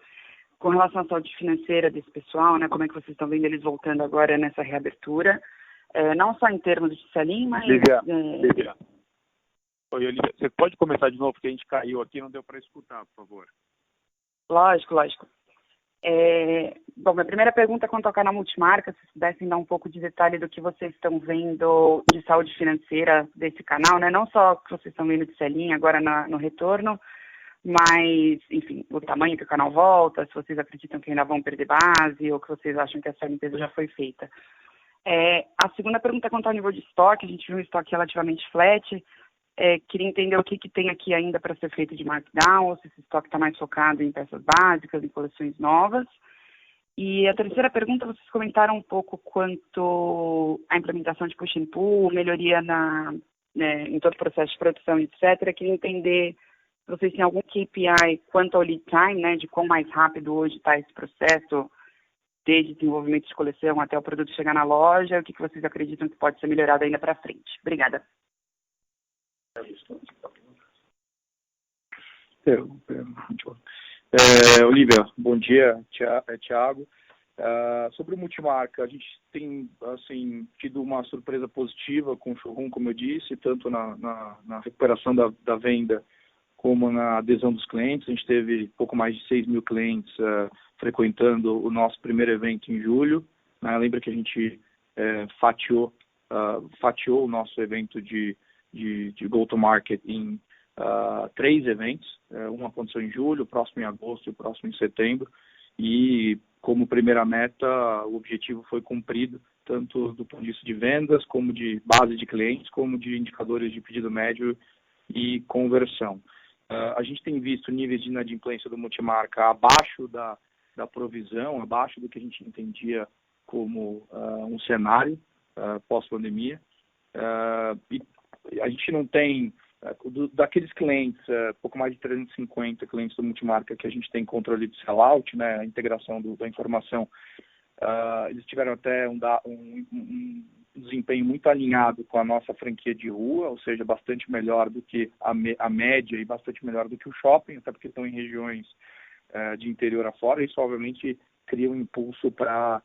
com relação à saúde financeira desse pessoal, né? Como é que vocês estão vendo eles voltando agora nessa reabertura? Não só em termos de sell-in, mas... Lívia. Oi, Olivia, você pode começar de novo, porque a gente caiu aqui e não deu para escutar, por favor. Lógico. Bom, minha primeira pergunta é quanto ao canal Multimarca, se vocês pudessem dar um pouco de detalhe do que vocês estão vendo de saúde financeira desse canal, né? Não só o que vocês estão vendo de Selim agora no retorno, mas, enfim, o tamanho que o canal volta, se vocês acreditam que ainda vão perder base ou que vocês acham que essa limpeza já foi feita. A segunda pergunta é quanto ao nível de estoque. A gente viu um estoque relativamente flat. Queria entender o que tem aqui ainda para ser feito de markdown, ou se esse estoque está mais focado em peças básicas, em coleções novas. E a terceira pergunta, vocês comentaram um pouco quanto à implementação de push and pull, melhoria em todo o processo de produção, etc. Queria entender se vocês têm algum KPI quanto ao lead time, né, de quão mais rápido hoje está esse processo, desde desenvolvimento de coleção até o produto chegar na loja, o que vocês acreditam que pode ser melhorado ainda para frente. Obrigada. Olivia, bom dia, Thiago. Sobre o Multimarca, a gente tem tido uma surpresa positiva com o showroom, como eu disse, tanto na recuperação da venda como na adesão dos clientes. A gente teve pouco mais de 6 mil clientes frequentando o nosso primeiro evento em julho. Lembra que a gente fatiou o nosso evento de go-to-market em 3 eventos. Um aconteceu em julho, o próximo em agosto e o próximo em setembro. E como primeira meta, o objetivo foi cumprido, tanto do ponto de vista de vendas, como de base de clientes, como de indicadores de pedido médio e conversão. A gente tem visto níveis de inadimplência do Multimarca abaixo da provisão, abaixo do que a gente entendia como um cenário pós-pandemia. E a gente não tem, daqueles clientes, pouco mais de 350 clientes do Multimarca que a gente tem controle de sellout, né, a integração da informação, eles tiveram até um desempenho muito alinhado com a nossa franquia de rua, ou seja, bastante melhor do que a média e bastante melhor do que o shopping, até porque estão em regiões de interior afora. Isso, obviamente, cria um impulso para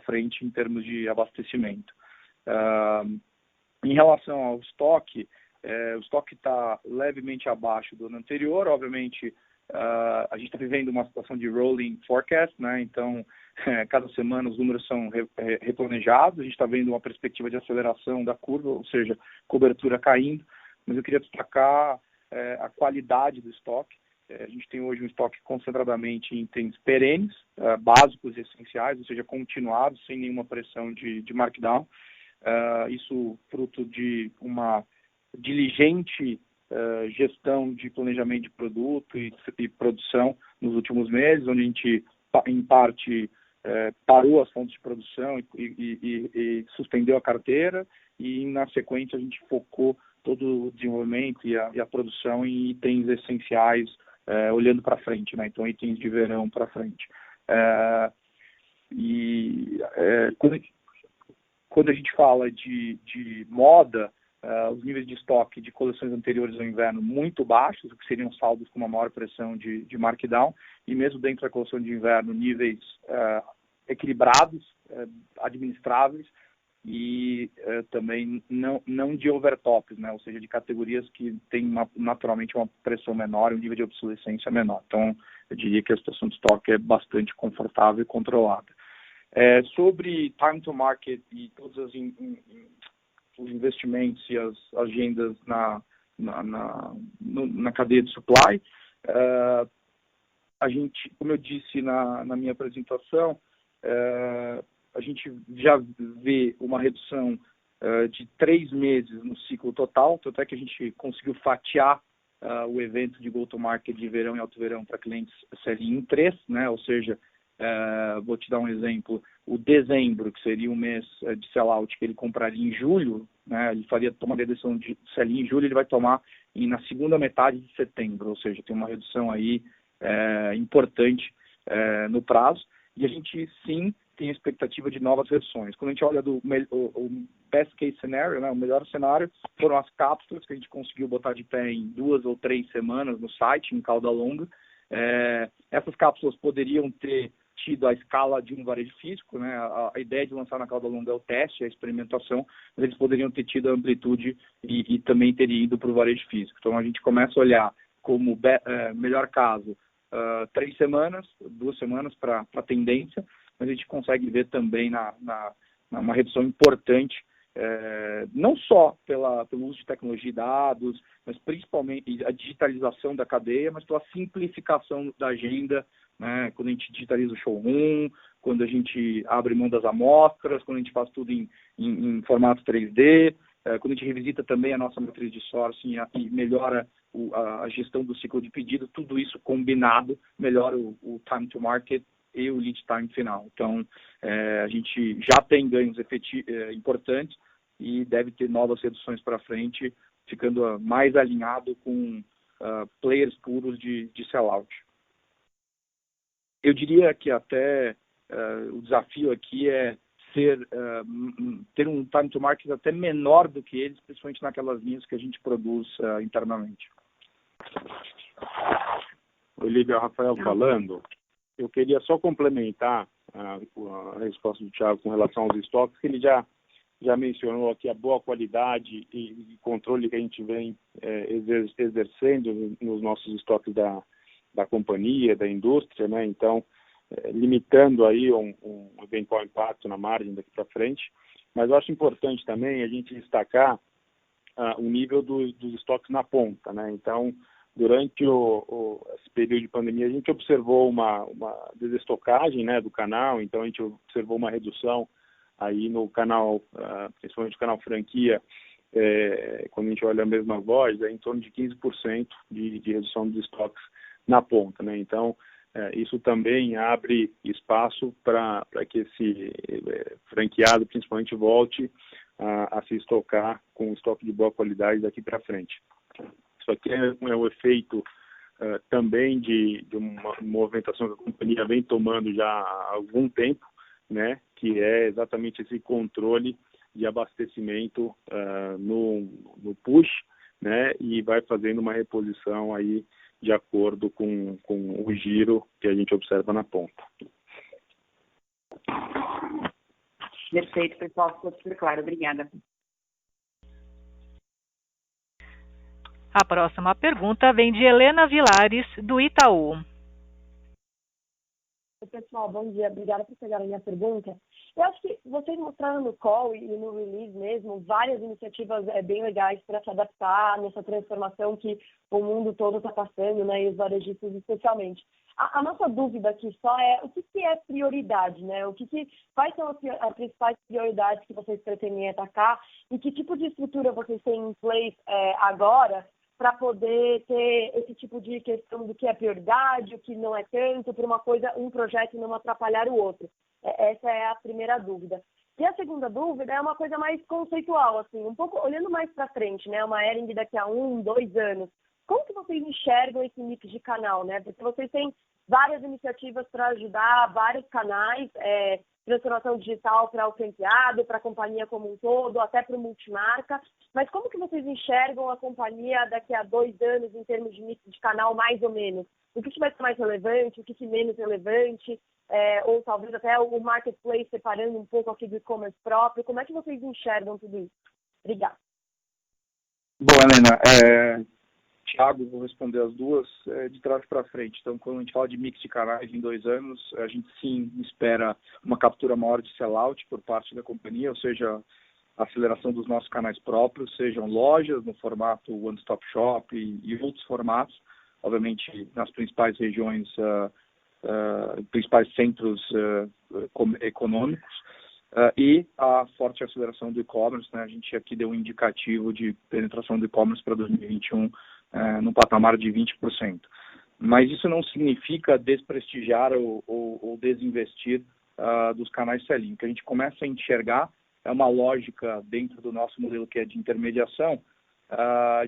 frente em termos de abastecimento. Em relação ao estoque, o estoque está levemente abaixo do ano anterior. Obviamente, a gente está vivendo uma situação de rolling forecast, né? Então, cada semana os números são replanejados. A gente está vendo uma perspectiva de aceleração da curva, ou seja, cobertura caindo. Mas eu queria destacar a qualidade do estoque. A gente tem hoje um estoque concentradamente em itens perenes, básicos e essenciais, ou seja, continuados, sem nenhuma pressão de markdown. Isso fruto de uma diligente gestão de planejamento de produto e produção nos últimos meses, onde a gente, em parte, parou as fontes de produção e suspendeu a carteira, e, na sequência, a gente focou todo o desenvolvimento e a produção em itens essenciais, olhando para frente, né? Então, itens de verão para frente. Quando a gente fala de moda, os níveis de estoque de coleções anteriores ao inverno muito baixos, o que seriam saldos com uma maior pressão de markdown, e mesmo dentro da coleção de inverno, níveis equilibrados, administráveis, e também não de overtops, né? Ou seja, de categorias que têm naturalmente uma pressão menor e um nível de obsolescência menor. Então, eu diria que a situação de estoque é bastante confortável e controlada. Sobre time to market e todos os investimentos e as agendas na cadeia de supply, a gente, como eu disse na minha apresentação, a gente já vê uma redução de 3 meses no ciclo total, tanto é que a gente conseguiu fatiar o evento de go-to-market de verão e alto verão para clientes Selim em 3, né? Ou seja, vou te dar um exemplo, o dezembro, que seria um mês de sellout que ele compraria em julho, né? Ele tomaria a decisão de Selim em julho, ele vai tomar na segunda metade de setembro, ou seja, tem uma redução aí importante no prazo, e a gente sim tem a expectativa de novas versões. Quando a gente olha o best case scenario, né, o melhor cenário, foram as cápsulas que a gente conseguiu botar de pé em 2 ou 3 semanas no site, em cauda longa. Essas cápsulas poderiam ter tido a escala de um varejo físico, né? A ideia de lançar na cauda longa é o teste, a experimentação, mas eles poderiam ter tido a amplitude e também ter ido para o varejo físico. Então, a gente começa a olhar como melhor caso 2 semanas para a tendência, mas a gente consegue ver também uma redução importante, não só pelo uso de tecnologia e dados, mas principalmente a digitalização da cadeia, mas pela simplificação da agenda, né? Quando a gente digitaliza o showroom, quando a gente abre mão das amostras, quando a gente faz tudo em formato 3D, quando a gente revisita também a nossa matriz de sourcing e melhora a gestão do ciclo de pedido, tudo isso combinado melhora o time to market e o lead time final. Então, a gente já tem ganhos importantes e deve ter novas reduções para frente, ficando mais alinhado com players puros de sellout. Eu diria que até o desafio aqui é ter um time to market até menor do que eles, principalmente naquelas linhas que a gente produz internamente. Olívia, Rafael falando. Eu queria só complementar a resposta do Thiago com relação aos estoques, que ele já mencionou aqui a boa qualidade e controle que a gente vem exercendo nos nossos estoques da companhia, da indústria, né? Então, limitando aí um eventual impacto na margem daqui para frente. Mas eu acho importante também a gente destacar o nível dos estoques na ponta, né? Então, durante esse período de pandemia, a gente observou uma desestocagem, né, do canal, então a gente observou uma redução aí no canal, principalmente no canal franquia, quando a gente olha a mesma voz, em torno de 15% de redução dos estoques na ponta, né? Então, isso também abre espaço para que esse franqueado, principalmente, volte a se estocar com estoque de boa qualidade daqui para frente. Isso aqui é um efeito também de uma movimentação que a companhia vem tomando já há algum tempo, né? Que é exatamente esse controle de abastecimento no push, né? E vai fazendo uma reposição aí de acordo com o giro que a gente observa na ponta. Perfeito, pessoal, ficou super claro. Obrigada. A próxima pergunta vem de Helena Vilares, do Itaú. Oi, pessoal, bom dia. Obrigada por pegar a minha pergunta. Eu acho que vocês mostraram no call e no release mesmo várias iniciativas bem legais para se adaptar nessa transformação que o mundo todo está passando, né, e os varejistas especialmente. A nossa dúvida aqui só é o que é prioridade, né? Quais são as principais prioridades que vocês pretendem atacar e que tipo de estrutura vocês têm em place agora para poder ter esse tipo de questão do que é prioridade, o que não é tanto, para um projeto não atrapalhar o outro. Essa é a primeira dúvida. E a segunda dúvida é uma coisa mais conceitual, assim, um pouco olhando mais para frente, né? Uma Hering daqui a 1, 2 anos. Como que vocês enxergam esse mix de canal, né? Porque vocês têm várias iniciativas para ajudar vários canais, transformação digital para o franqueado, para a companhia como um todo, até para o multimarca. Mas como que vocês enxergam a companhia daqui a 2 anos em termos de mix de canal, mais ou menos? O que vai ser mais relevante, o que menos relevante? Ou talvez até o marketplace separando um pouco aqui do e-commerce próprio. Como é que vocês enxergam tudo isso? Obrigada. Bom, Helena, Thiago, vou responder as duas de trás para frente. Então, quando a gente fala de mix de canais em 2 anos, a gente sim espera uma captura maior de sellout por parte da companhia, ou seja, a aceleração dos nossos canais próprios, sejam lojas no formato One Stop Shop e outros formatos, obviamente nas principais regiões, principais centros econômicos, e a forte aceleração do e-commerce, né? A gente aqui deu um indicativo de penetração do e-commerce para 2021 no patamar de 20%. Mas isso não significa desprestigiar ou desinvestir dos canais sell-in. O que a gente começa a enxergar é uma lógica dentro do nosso modelo que é de intermediação,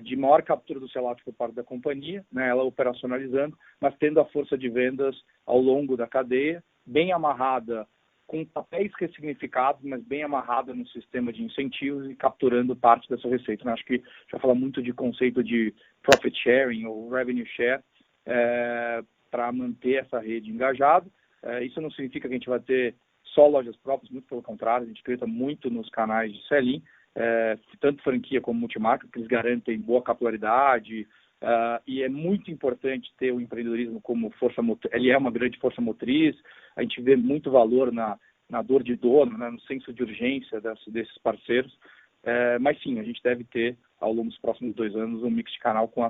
de maior captura do sell-out por parte da companhia, né, ela operacionalizando, mas tendo a força de vendas ao longo da cadeia, bem amarrada, com papéis ressignificados, mas bem amarrada no sistema de incentivos e capturando parte dessa receita. Acho que já fala muito de conceito de profit sharing ou revenue share para manter essa rede engajada. Isso não significa que a gente vai ter só lojas próprias, muito pelo contrário, a gente acredita muito nos canais de sell-in, tanto franquia como multimarca, que eles garantem boa capilaridade, e é muito importante ter o empreendedorismo como força motriz. Ele é uma grande força motriz. A gente vê muito valor na dor de dono, né, no senso de urgência desses parceiros. Mas sim, a gente deve ter, ao longo dos próximos 2 anos, um mix de canal com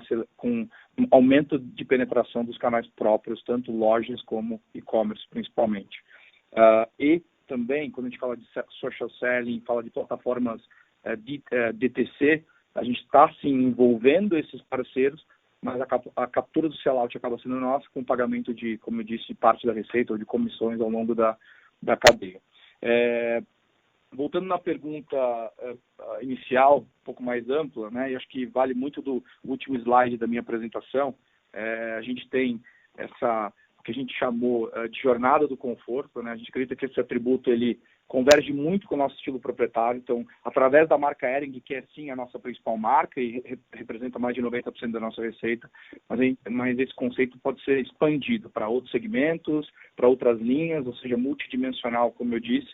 um aumento de penetração dos canais próprios, tanto lojas como e-commerce, principalmente. E também, quando a gente fala de social selling, fala de plataformas DTC, a gente está, sim, envolvendo esses parceiros, mas a captura do sellout acaba sendo nossa, com pagamento de, como eu disse, parte da receita ou de comissões ao longo da cadeia. Voltando na pergunta inicial, um pouco mais ampla, né, e acho que vale muito do último slide da minha apresentação, a gente tem o que a gente chamou de jornada do conforto, né, a gente acredita que esse atributo ele converge muito com o nosso estilo proprietário. Então, através da marca Hering, que é sim a nossa principal marca e representa mais de 90% da nossa receita, mas esse conceito pode ser expandido para outros segmentos, para outras linhas, ou seja, multidimensional, como eu disse.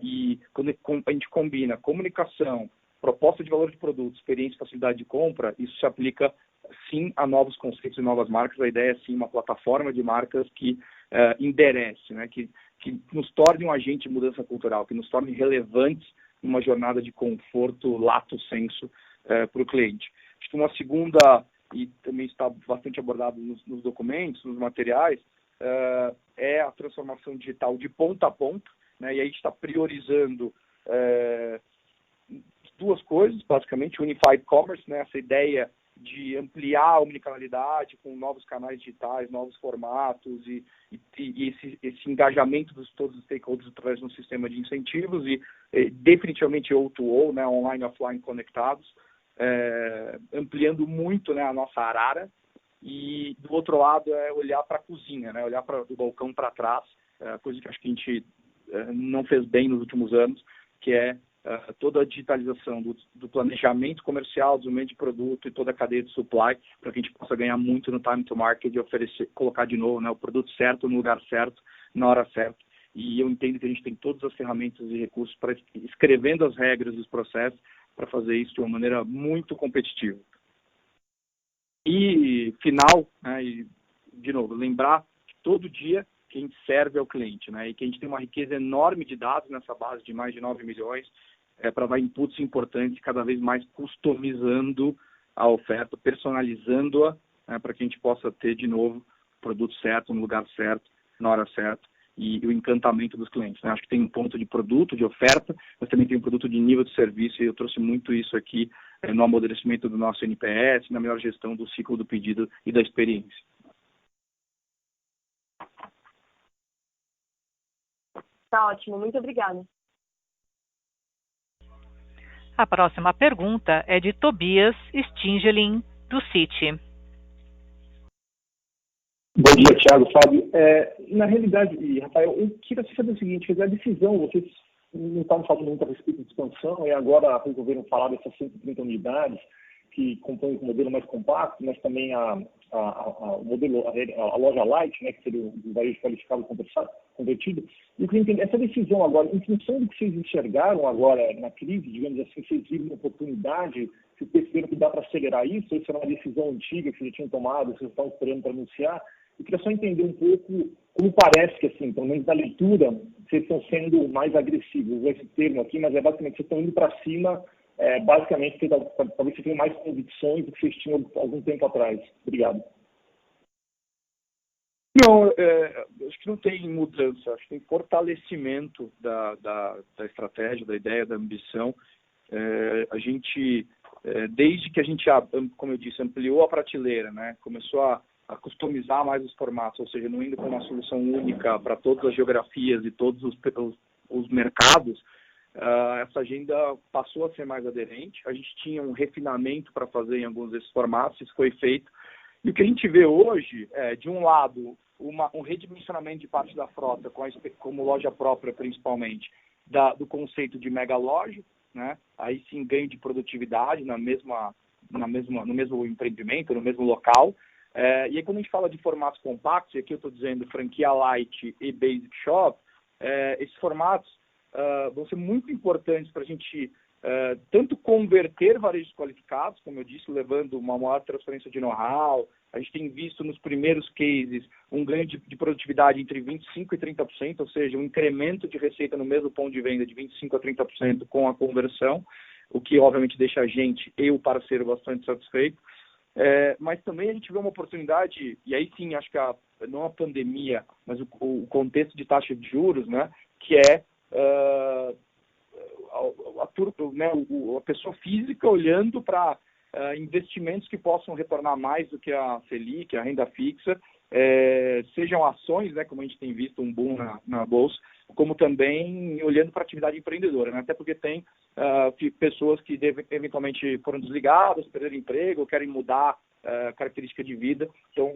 E quando a gente combina comunicação, proposta de valor de produto, experiência e facilidade de compra, isso se aplica sim a novos conceitos e novas marcas. A ideia é sim uma plataforma de marcas que enderece, né, que nos torne um agente de mudança cultural, que nos torne relevantes numa jornada de conforto lato sensu para o cliente. Acho que uma segunda, e também está bastante abordado nos documentos, nos materiais, é a transformação digital de ponta a ponta, né, e aí a gente está priorizando 2 coisas, basicamente, Unified Commerce, né, essa ideia de ampliar a omnicanalidade com novos canais digitais, novos formatos e esse engajamento de todos os stakeholders através de um sistema de incentivos e definitivamente O2O, né, online e offline conectados, ampliando muito, né, a nossa arara. E do outro lado é olhar para a cozinha, né, olhar do balcão para trás, coisa que acho que a gente não fez bem nos últimos anos, que é toda a digitalização do planejamento comercial, desenvolvimento de produto e toda a cadeia de supply, para que a gente possa ganhar muito no time to market e colocar de novo, né, o produto certo no lugar certo, na hora certa. E eu entendo que a gente tem todas as ferramentas e recursos para escrevendo as regras e os processos para fazer isso de uma maneira muito competitiva. E final, né, e de novo, lembrar que todo dia que a gente serve ao cliente, né, e que a gente tem uma riqueza enorme de dados nessa base de mais de 9 milhões, para dar inputs importantes, cada vez mais customizando a oferta, personalizando-a, né, para que a gente possa ter, de novo, o produto certo, no lugar certo, na hora certa, e o encantamento dos clientes, né? Acho que tem um ponto de produto, de oferta, mas também tem um produto de nível de serviço, e eu trouxe muito isso aqui no amadurecimento do nosso NPS, na melhor gestão do ciclo do pedido e da experiência. Tá ótimo, muito obrigada. A próxima pergunta é de Tobias Stingelin, do Citi. Bom dia, Thiago, Fábio. Na realidade, e Rafael, eu queria saber o seguinte, a decisão, vocês não estavam falando muito a respeito de expansão, e agora resolveram falar dessas 130 unidades que compõem o modelo mais compacto, mas também o modelo, a loja light, né, que seria o varejo qualificado convertido. E eu queria entender essa decisão agora, em função do que vocês enxergaram agora na crise, digamos assim, vocês viram uma oportunidade, vocês perceberam que dá para acelerar isso, ou isso era uma decisão antiga que vocês já tinham tomado, vocês estavam esperando para anunciar? Eu queria só entender um pouco como parece que, assim, pelo menos na leitura, vocês estão sendo mais agressivos. Vou esse termo aqui, mas basicamente vocês estão indo para cima, basicamente, talvez vocês tenham mais convicções do que vocês tinham algum tempo atrás. Obrigado. Não, acho que não tem mudança, acho que tem fortalecimento da estratégia, da ideia, da ambição. A gente, desde que a gente, como eu disse, ampliou a prateleira, né, começou a customizar mais os formatos, ou seja, não indo com uma solução única para todas as geografias e todos os mercados, essa agenda passou a ser mais aderente. A gente tinha um refinamento para fazer em alguns desses formatos, isso foi feito. E o que a gente vê hoje é, de um lado, um redimensionamento de parte da frota, como loja própria principalmente, do conceito de mega loja, né? Aí sim ganho de produtividade no mesmo empreendimento, no mesmo local. E aí quando a gente fala de formatos compactos, e aqui eu estou dizendo franquia light e basic shop, esses formatos vão ser muito importantes para a gente tanto converter varejos qualificados, como eu disse, levando uma maior transferência de know-how. A gente tem visto nos primeiros cases um ganho de produtividade entre 25% e 30%, ou seja, um incremento de receita no mesmo ponto de venda de 25% a 30% com a conversão, o que obviamente deixa a gente e o parceiro bastante satisfeito. Mas também a gente vê uma oportunidade, e aí sim, acho que não a pandemia, mas o contexto de taxa de juros, né, que é a pessoa física olhando para investimentos que possam retornar mais do que a Selic, a renda fixa, sejam ações, né, como a gente tem visto um boom na Bolsa, como também olhando para a atividade empreendedora, né, até porque tem pessoas que eventualmente foram desligadas, perderam emprego, querem mudar característica de vida. Então,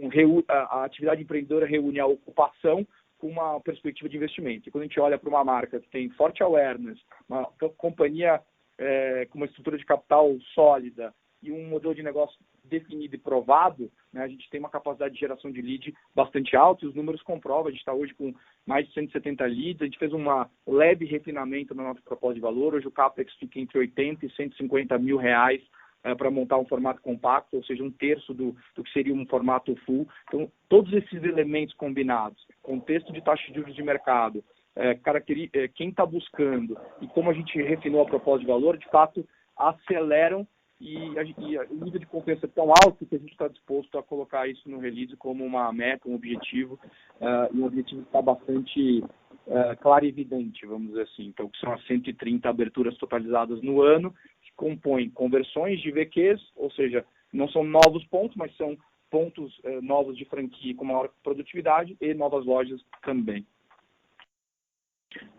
a atividade empreendedora reúne a ocupação com uma perspectiva de investimento. E quando a gente olha para uma marca que tem forte awareness, uma companhia com uma estrutura de capital sólida e um modelo de negócio definido e provado, né, a gente tem uma capacidade de geração de lead bastante alta e os números comprovam. A gente está hoje com mais de 170 leads, a gente fez um leve refinamento no nosso propósito de valor. Hoje o CAPEX fica entre 80 e 150 mil reais para montar um formato compacto, ou seja, um terço do que seria um formato full. Então, todos esses elementos combinados, contexto de taxa de juros de mercado, quem está buscando e como a gente refinou a proposta de valor, de fato, aceleram e o nível de confiança é tão alto que a gente está disposto a colocar isso no release como uma meta, um objetivo, e um objetivo que está bastante claro e evidente, vamos dizer assim. Então, que são as 130 aberturas totalizadas no ano, compõem conversões de VQs, ou seja, não são novos pontos, mas são pontos novos de franquia com maior produtividade e novas lojas também.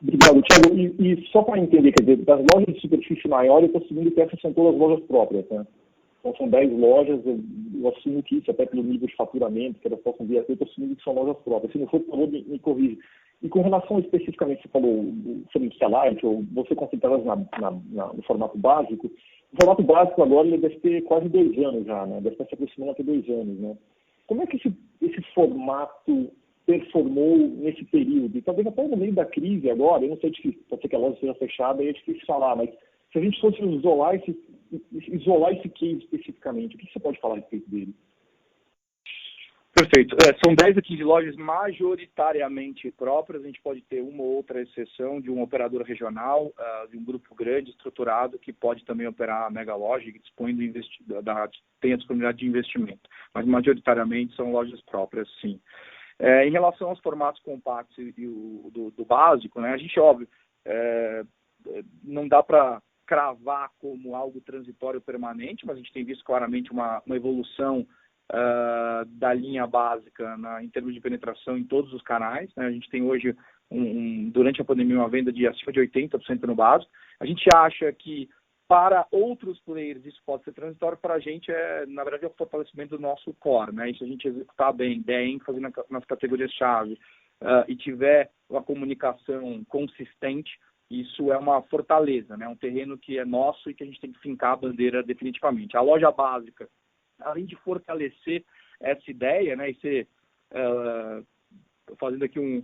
Obrigado, Thiago. E só para entender, quer dizer, das lojas de superfície maior, eu estou assumindo que essas são todas lojas próprias, né? Então são 10 lojas, eu assumo que isso, até pelo nível de faturamento que elas possam vir a ter, eu estou assumindo que são lojas próprias. Se não for, por favor, me corrija. E com relação especificamente, você falou sobre o Light, ou você concentradas no formato básico, o formato básico agora ele deve ter quase 2 anos já, né? Deve estar se aproximando até 2 anos, né? Como é que esse formato performou nesse período? E talvez até no meio da crise agora, eu não sei, pode ser que a loja seja fechada e é difícil falar, mas se a gente fosse isolar esse case especificamente, o que você pode falar a respeito dele? Perfeito. São 10 a 15 lojas majoritariamente próprias. A gente pode ter uma ou outra exceção de um operador regional, de um grupo grande, estruturado, que pode também operar a mega loja e que dispõe tem a disponibilidade de investimento. Mas majoritariamente são lojas próprias, sim. Em relação aos formatos compactos e do básico, né, a gente, óbvio, não dá para cravar como algo transitório permanente, mas a gente tem visto claramente uma evolução da linha básica em termos de penetração em todos os canais, né? A gente tem hoje, durante a pandemia, uma venda de acima de 80% no básico. A gente acha que para outros players isso pode ser transitório, para a gente na verdade, é o fortalecimento do nosso core, né? E se a gente executar bem, der ênfase nas categorias-chave e tiver uma comunicação consistente, isso é uma fortaleza, né? Um terreno que é nosso e que a gente tem que fincar a bandeira definitivamente. A loja básica, além de fortalecer essa ideia, né, e ser, fazendo aqui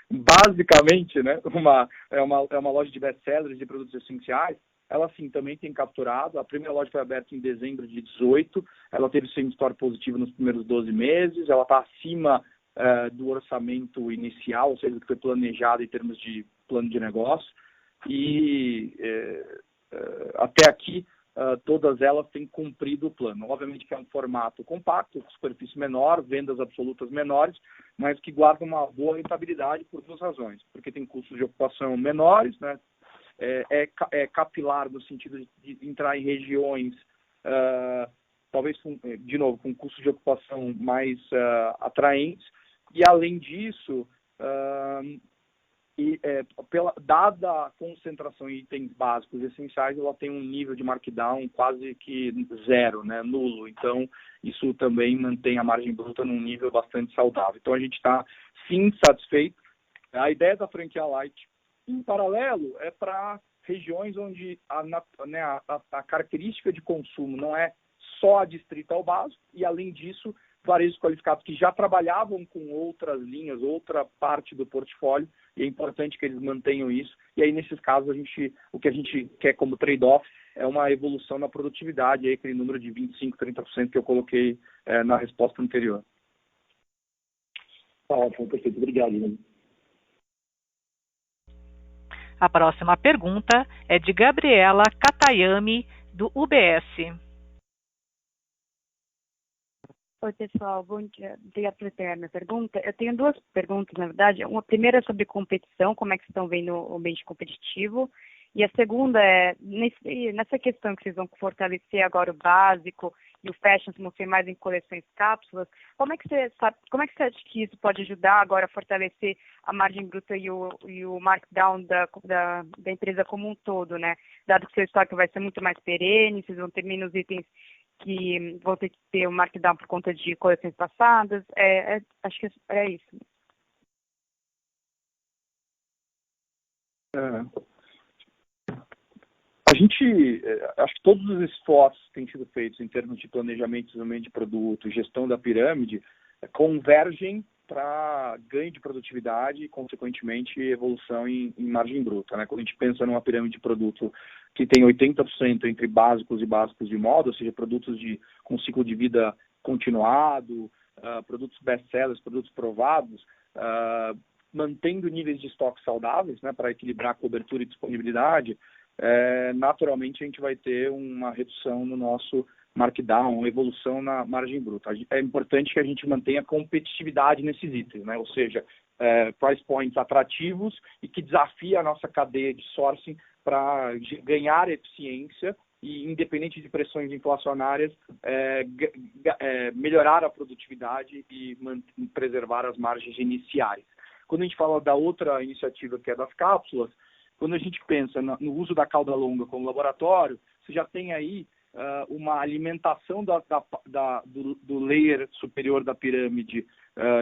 basicamente, né, uma loja de best-sellers de produtos essenciais, ela sim também tem capturado. A primeira loja foi aberta em dezembro de 2018, ela teve same-store positivo nos primeiros 12 meses, ela está acima do orçamento inicial, ou seja, do que foi planejado em termos de plano de negócio, e até aqui todas elas têm cumprido o plano. Obviamente que é um formato compacto, superfície menor, vendas absolutas menores, mas que guarda uma boa rentabilidade por 2 razões. Porque tem custos de ocupação menores, né? É capilar no sentido de entrar em regiões, talvez, de novo, com custos de ocupação mais atraentes. E, além disso, dada a concentração em itens básicos essenciais, ela tem um nível de markdown quase que zero, né, nulo. Então, isso também mantém a margem bruta num nível bastante saudável. Então, a gente está, sim, satisfeito. A ideia da franquia Light, em paralelo, é para regiões onde a característica de consumo não é só adstrita ao básico, e, além disso, varejos qualificados que já trabalhavam com outras linhas, outra parte do portfólio, e é importante que eles mantenham isso. E aí, nesses casos, o que a gente quer como trade-off é uma evolução na produtividade, aí, aquele número de 25%, 30% que eu coloquei na resposta anterior. Tá ótimo, perfeito. Obrigado, Ivan. A próxima pergunta é de Gabriela Katayami, do UBS. Oi, pessoal, bom dia. Obrigada por pegar minha pergunta. Eu tenho duas perguntas, na verdade. Uma primeira é sobre competição, como é que vocês estão vendo o ambiente competitivo. E a segunda é, nessa questão que vocês vão fortalecer agora o básico e o fashion, se mostrar mais em coleções cápsulas, como é que você acha que isso pode ajudar agora a fortalecer a margem bruta e o markdown da empresa como um todo, né? Dado que seu estoque vai ser muito mais perene, vocês vão ter menos itens que vão ter que ter o markdown por conta de coleções passadas. Acho que é isso. Acho que todos os esforços que têm sido feitos em termos de planejamento, desenvolvimento de produto, gestão da pirâmide, convergem para ganho de produtividade e, consequentemente, evolução em margem bruta, né? Quando a gente pensa numa pirâmide de produto que tem 80% entre básicos e básicos de moda, ou seja, produtos com ciclo de vida continuado, produtos best-sellers, produtos provados, mantendo níveis de estoque saudáveis, né, para equilibrar cobertura e disponibilidade, naturalmente a gente vai ter uma redução no nosso markdown, uma evolução na margem bruta. É importante que a gente mantenha competitividade nesses itens, né? Ou seja, price points atrativos e que desafia a nossa cadeia de sourcing para ganhar eficiência e, independente de pressões inflacionárias, melhorar a produtividade e preservar as margens iniciais. Quando a gente fala da outra iniciativa, que é das cápsulas, quando a gente pensa no uso da cauda longa como laboratório, você já tem aí uma alimentação do layer superior da pirâmide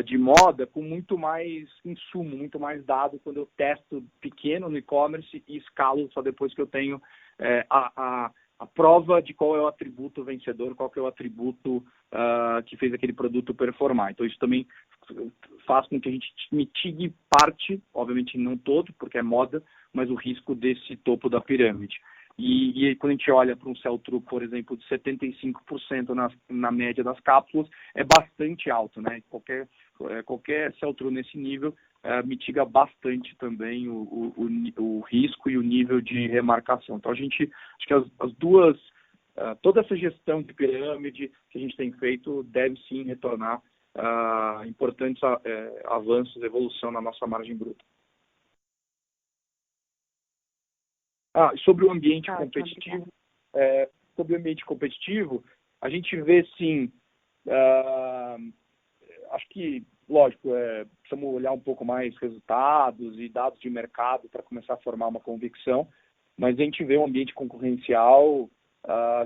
de moda com muito mais insumo, muito mais dado quando eu testo pequeno no e-commerce e escalo só depois que eu tenho a prova de qual é o atributo vencedor, qual que é o atributo que fez aquele produto performar. Então, isso também faz com que a gente mitigue parte, obviamente não todo, porque é moda, mas o risco desse topo da pirâmide. E quando a gente olha para um sell-through, por exemplo, de 75% na média das cápsulas, é bastante alto, né? Qualquer sell-through nesse nível mitiga bastante também o risco e o nível de remarcação. Então, acho que as duas, toda essa gestão de pirâmide que a gente tem feito deve sim retornar importantes avanços, evolução na nossa margem bruta. Sobre o ambiente competitivo, a gente vê sim, acho que, lógico, precisamos olhar um pouco mais resultados e dados de mercado para começar a formar uma convicção, mas a gente vê um ambiente concorrencial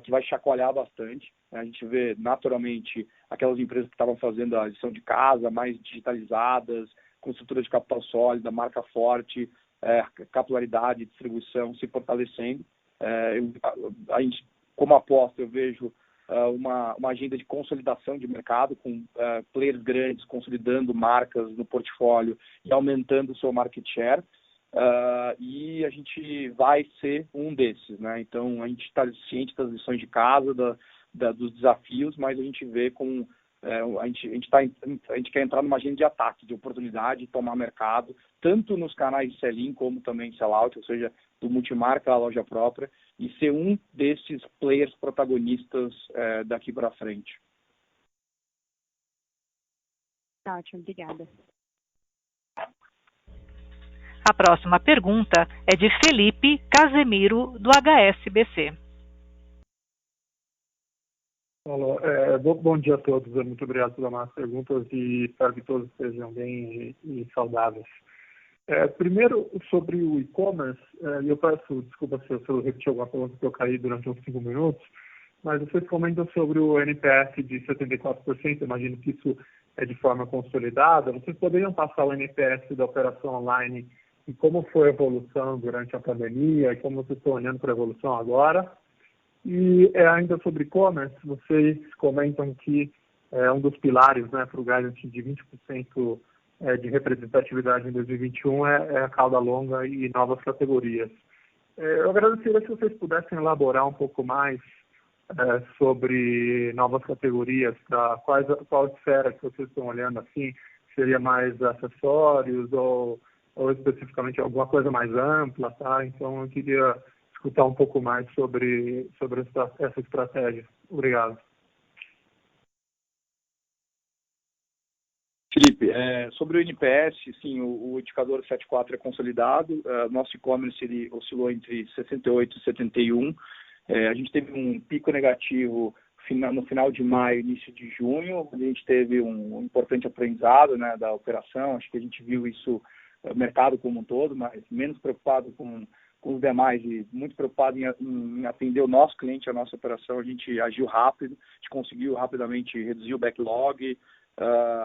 que vai chacoalhar bastante. A gente vê naturalmente aquelas empresas que estavam fazendo a lição de casa, mais digitalizadas, com estrutura de capital sólida, marca forte, capilaridade, distribuição se fortalecendo. A gente, como aposta, eu vejo uma agenda de consolidação de mercado, com players grandes consolidando marcas no portfólio e aumentando o seu market share. E a gente vai ser um desses, né? Então, a gente está ciente das lições de casa, dos desafios, mas a gente vê com a gente quer entrar numa agenda de ataque, de oportunidade, de tomar mercado, tanto nos canais de sell-in como também sell-out, ou seja, do multimarca à loja própria, e ser um desses players protagonistas daqui para frente. Ótimo, obrigada. A próxima pergunta é de Felipe Casemiro, do HSBC. Olá, bom dia a todos. Muito obrigado por dar as perguntas e espero que todos estejam bem e saudáveis. Primeiro, sobre o e-commerce, eu peço desculpa se eu repetir alguma pergunta que eu caí durante uns 5 minutos, mas vocês comentam sobre o NPS de 74%, imagino que isso é de forma consolidada. Vocês poderiam passar o NPS da operação online e como foi a evolução durante a pandemia e como vocês estão olhando para a evolução agora? E ainda sobre e-commerce, vocês comentam que um dos pilares, né, para o guidance de 20% de representatividade em 2021 é a cauda longa e novas categorias. Eu agradeceria se vocês pudessem elaborar um pouco mais sobre novas categorias, qual esfera que vocês estão olhando assim, seria mais acessórios ou especificamente alguma coisa mais ampla, tá? Então eu queria escutar um pouco mais sobre essa estratégia. Obrigado. Felipe, sobre o NPS, sim, o indicador 7.4 é consolidado. Nosso e-commerce ele oscilou entre 68 e 71. A gente teve um pico negativo no final de maio, início de junho. A gente teve um importante aprendizado, né, da operação. Acho que a gente viu isso no mercado como um todo, mas menos preocupado com os demais e muito preocupado em atender o nosso cliente, a nossa operação. A gente agiu rápido, a gente conseguiu rapidamente reduzir o backlog,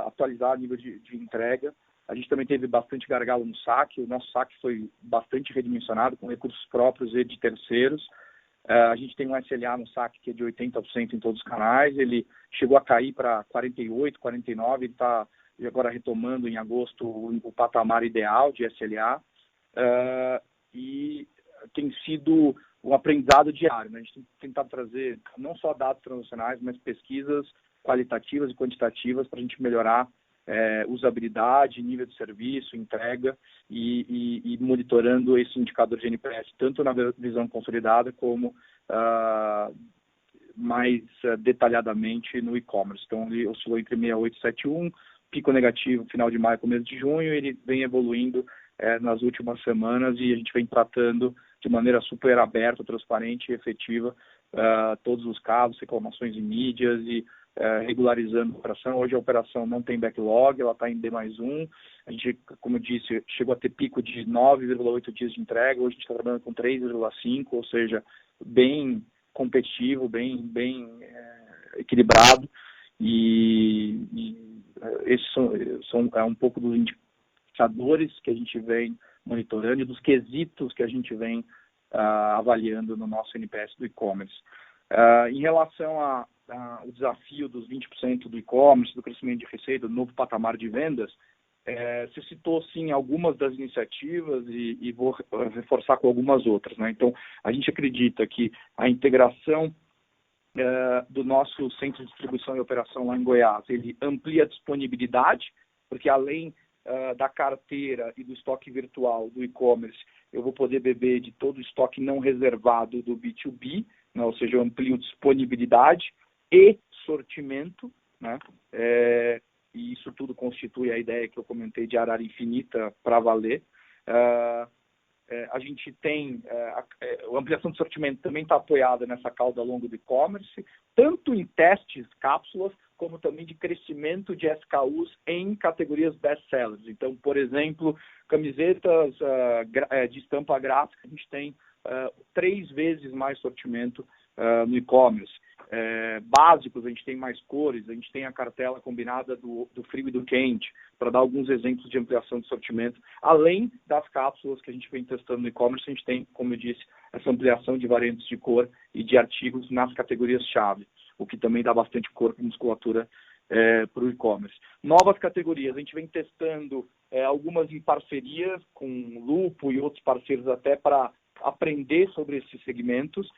atualizar o nível de entrega. A gente também teve bastante gargalo no saque. O nosso saque foi bastante redimensionado com recursos próprios e de terceiros. A gente tem um SLA no saque que é de 80% em todos os canais. Ele chegou a cair para 48%, 49%. Ele está agora retomando em agosto o patamar ideal de SLA. E tem sido um aprendizado diário, né? A gente tem tentado trazer não só dados transacionais, mas pesquisas qualitativas e quantitativas para a gente melhorar usabilidade, nível de serviço, entrega e monitorando esse indicador de NPS, tanto na visão consolidada como mais detalhadamente no e-commerce. Então, ele oscilou entre 68 e 71, pico negativo final de maio, começo de junho, ele vem evoluindo nas últimas semanas e a gente vem tratando de maneira super aberta, transparente e efetiva todos os casos, reclamações em mídias e regularizando a operação. Hoje a operação não tem backlog, ela está em D+1. A gente, como eu disse, chegou a ter pico de 9,8 dias de entrega, hoje a gente está trabalhando com 3,5, ou seja, bem competitivo, bem equilibrado. E esses são um pouco dos indicadores que a gente vem monitorando e dos quesitos que a gente vem avaliando no nosso NPS do e-commerce. Em relação ao desafio dos 20% do e-commerce, do crescimento de receita, do novo patamar de vendas, você citou, sim, algumas das iniciativas e vou reforçar com algumas outras, né? Então, a gente acredita que a integração do nosso centro de distribuição e operação lá em Goiás, ele amplia a disponibilidade, porque além da carteira e do estoque virtual do e-commerce, eu vou poder beber de todo o estoque não reservado do B2B, né? Ou seja, eu amplio disponibilidade e sortimento, né? E isso tudo constitui a ideia que eu comentei de arara infinita para valer. A gente tem a ampliação de sortimento também está apoiada nessa cauda longa do e-commerce, tanto em testes, cápsulas, como também de crescimento de SKUs em categorias best-sellers. Então, por exemplo, camisetas de estampa gráfica, a gente tem 3 vezes mais sortimento no e-commerce. Básicos, a gente tem mais cores, a gente tem a cartela combinada do frio e do quente, para dar alguns exemplos de ampliação de sortimento. Além das cápsulas que a gente vem testando no e-commerce, a gente tem, como eu disse, essa ampliação de variantes de cor e de artigos nas categorias-chave, o que também dá bastante corpo e musculatura para o e-commerce. Novas categorias, a gente vem testando algumas em parcerias com o Lupo e outros parceiros até para aprender sobre esses segmentos.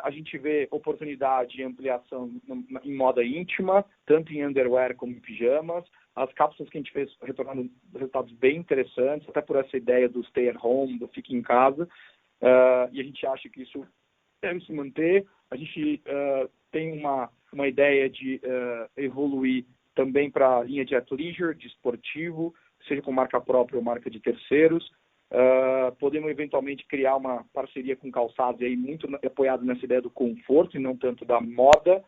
A gente vê oportunidade e ampliação em moda íntima, tanto em underwear como em pijamas. As cápsulas que a gente fez retornando resultados bem interessantes, até por essa ideia do stay at home, do fique em casa. E a gente acha que isso deve se manter. A gente tem uma ideia de evoluir também para a linha de athleisure, de esportivo, seja com marca própria ou marca de terceiros. Podemos eventualmente criar uma parceria com calçados aí muito apoiado nessa ideia do conforto e não tanto da moda,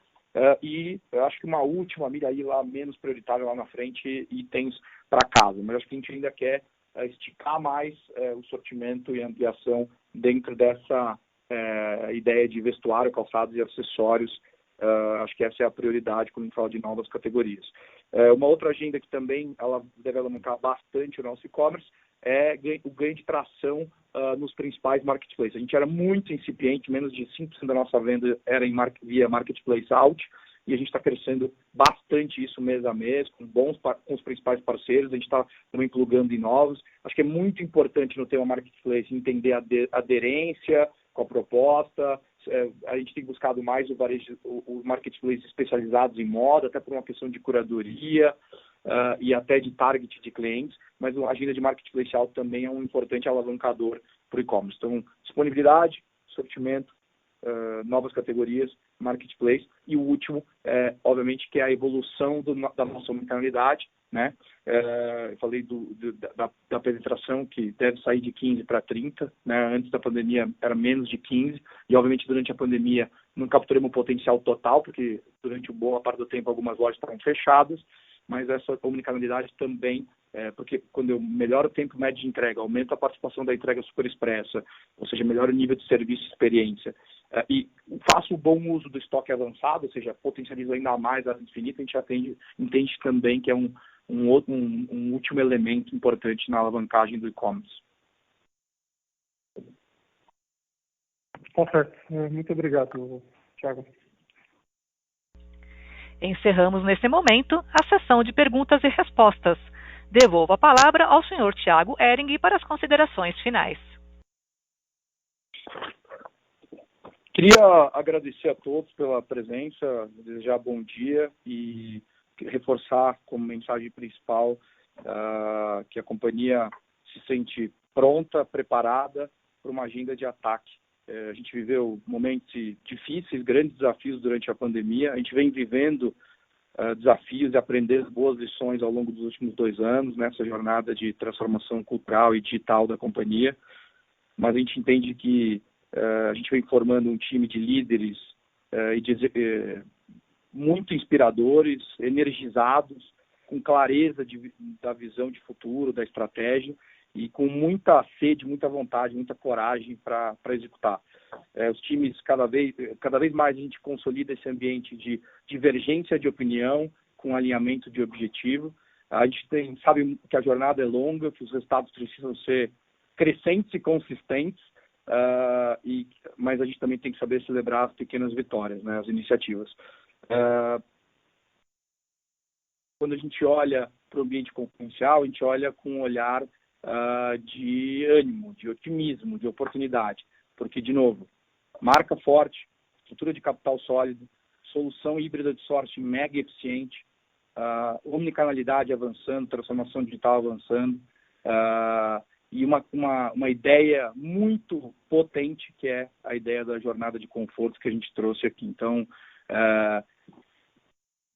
e eu acho que uma última milha aí lá menos prioritária lá na frente, itens para casa, mas acho que a gente ainda quer esticar mais o sortimento e a ampliação dentro dessa ideia de vestuário, calçados e acessórios. Acho que essa é a prioridade quando a gente fala de novas categorias. Uma outra agenda que também ela deve alavancar bastante o nosso e-commerce é o ganho de tração nos principais marketplaces. A gente era muito incipiente, menos de 5% da nossa venda era via marketplace out, e a gente está crescendo bastante isso mês a mês, com os principais parceiros, a gente está também plugando em novos. Acho que é muito importante no tema marketplace entender a aderência com a proposta. A gente tem buscado mais os marketplaces especializados em moda, até por uma questão de curadoria e até de target de clientes, mas a agenda de marketplace alto também é um importante alavancador para o e-commerce. Então, disponibilidade, sortimento, novas categorias, marketplace, e o último, obviamente, que é a evolução da nossa omnicanalidade, né? Eu falei da penetração, que deve sair de 15 para 30, né? Antes da pandemia era menos de 15, e obviamente durante a pandemia não capturamos o potencial total, porque durante boa parte do tempo algumas lojas estavam fechadas, mas essa omnicanalidade também, porque quando eu melhoro o tempo médio de entrega, aumento a participação da entrega super expressa, ou seja, melhoro o nível de serviço e experiência, e faço um bom uso do estoque avançado, ou seja, potencializo ainda mais a infinita, a gente entende também que é um último elemento importante na alavancagem do e-commerce. Tá certo. Muito obrigado, Thiago. Encerramos nesse momento a sessão de perguntas e respostas. Devolvo a palavra ao senhor Thiago Hering para as considerações finais. Queria agradecer a todos pela presença, desejar bom dia e reforçar como mensagem principal que a companhia se sente pronta, preparada para uma agenda de ataque. A gente viveu momentos difíceis, grandes desafios durante a pandemia. A gente vem vivendo desafios e aprendendo boas lições ao longo dos últimos 2 anos, nessa jornada de transformação cultural e digital da companhia. Mas a gente entende que a gente vem formando um time de líderes muito inspiradores, energizados, com clareza da visão de futuro, da estratégia, e com muita sede, muita vontade, muita coragem para executar. Os times, cada vez mais a gente consolida esse ambiente de divergência de opinião com alinhamento de objetivo. A gente sabe que a jornada é longa, que os resultados precisam ser crescentes e consistentes, mas a gente também tem que saber celebrar as pequenas vitórias, né, as iniciativas. Quando a gente olha para o ambiente concorrencial, a gente olha com um olhar de ânimo, de otimismo, de oportunidade, porque, de novo, marca forte, estrutura de capital sólido, solução híbrida de sourcing mega eficiente, omnicanalidade avançando, transformação digital avançando, e uma ideia muito potente, que é a ideia da jornada de conforto que a gente trouxe aqui. Então,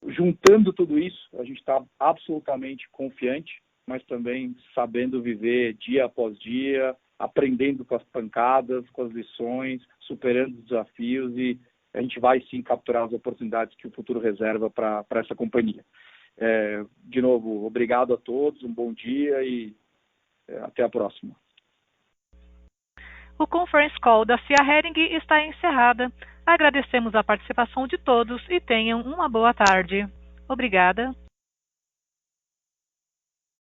juntando tudo isso, a gente está absolutamente confiante, mas também sabendo viver dia após dia, aprendendo com as pancadas, com as lições, superando os desafios, e a gente vai sim capturar as oportunidades que o futuro reserva para essa companhia. De novo, obrigado a todos, um bom dia e até a próxima. O Conference Call da C.A. Hering está encerrada. Agradecemos a participação de todos e tenham uma boa tarde. Obrigada.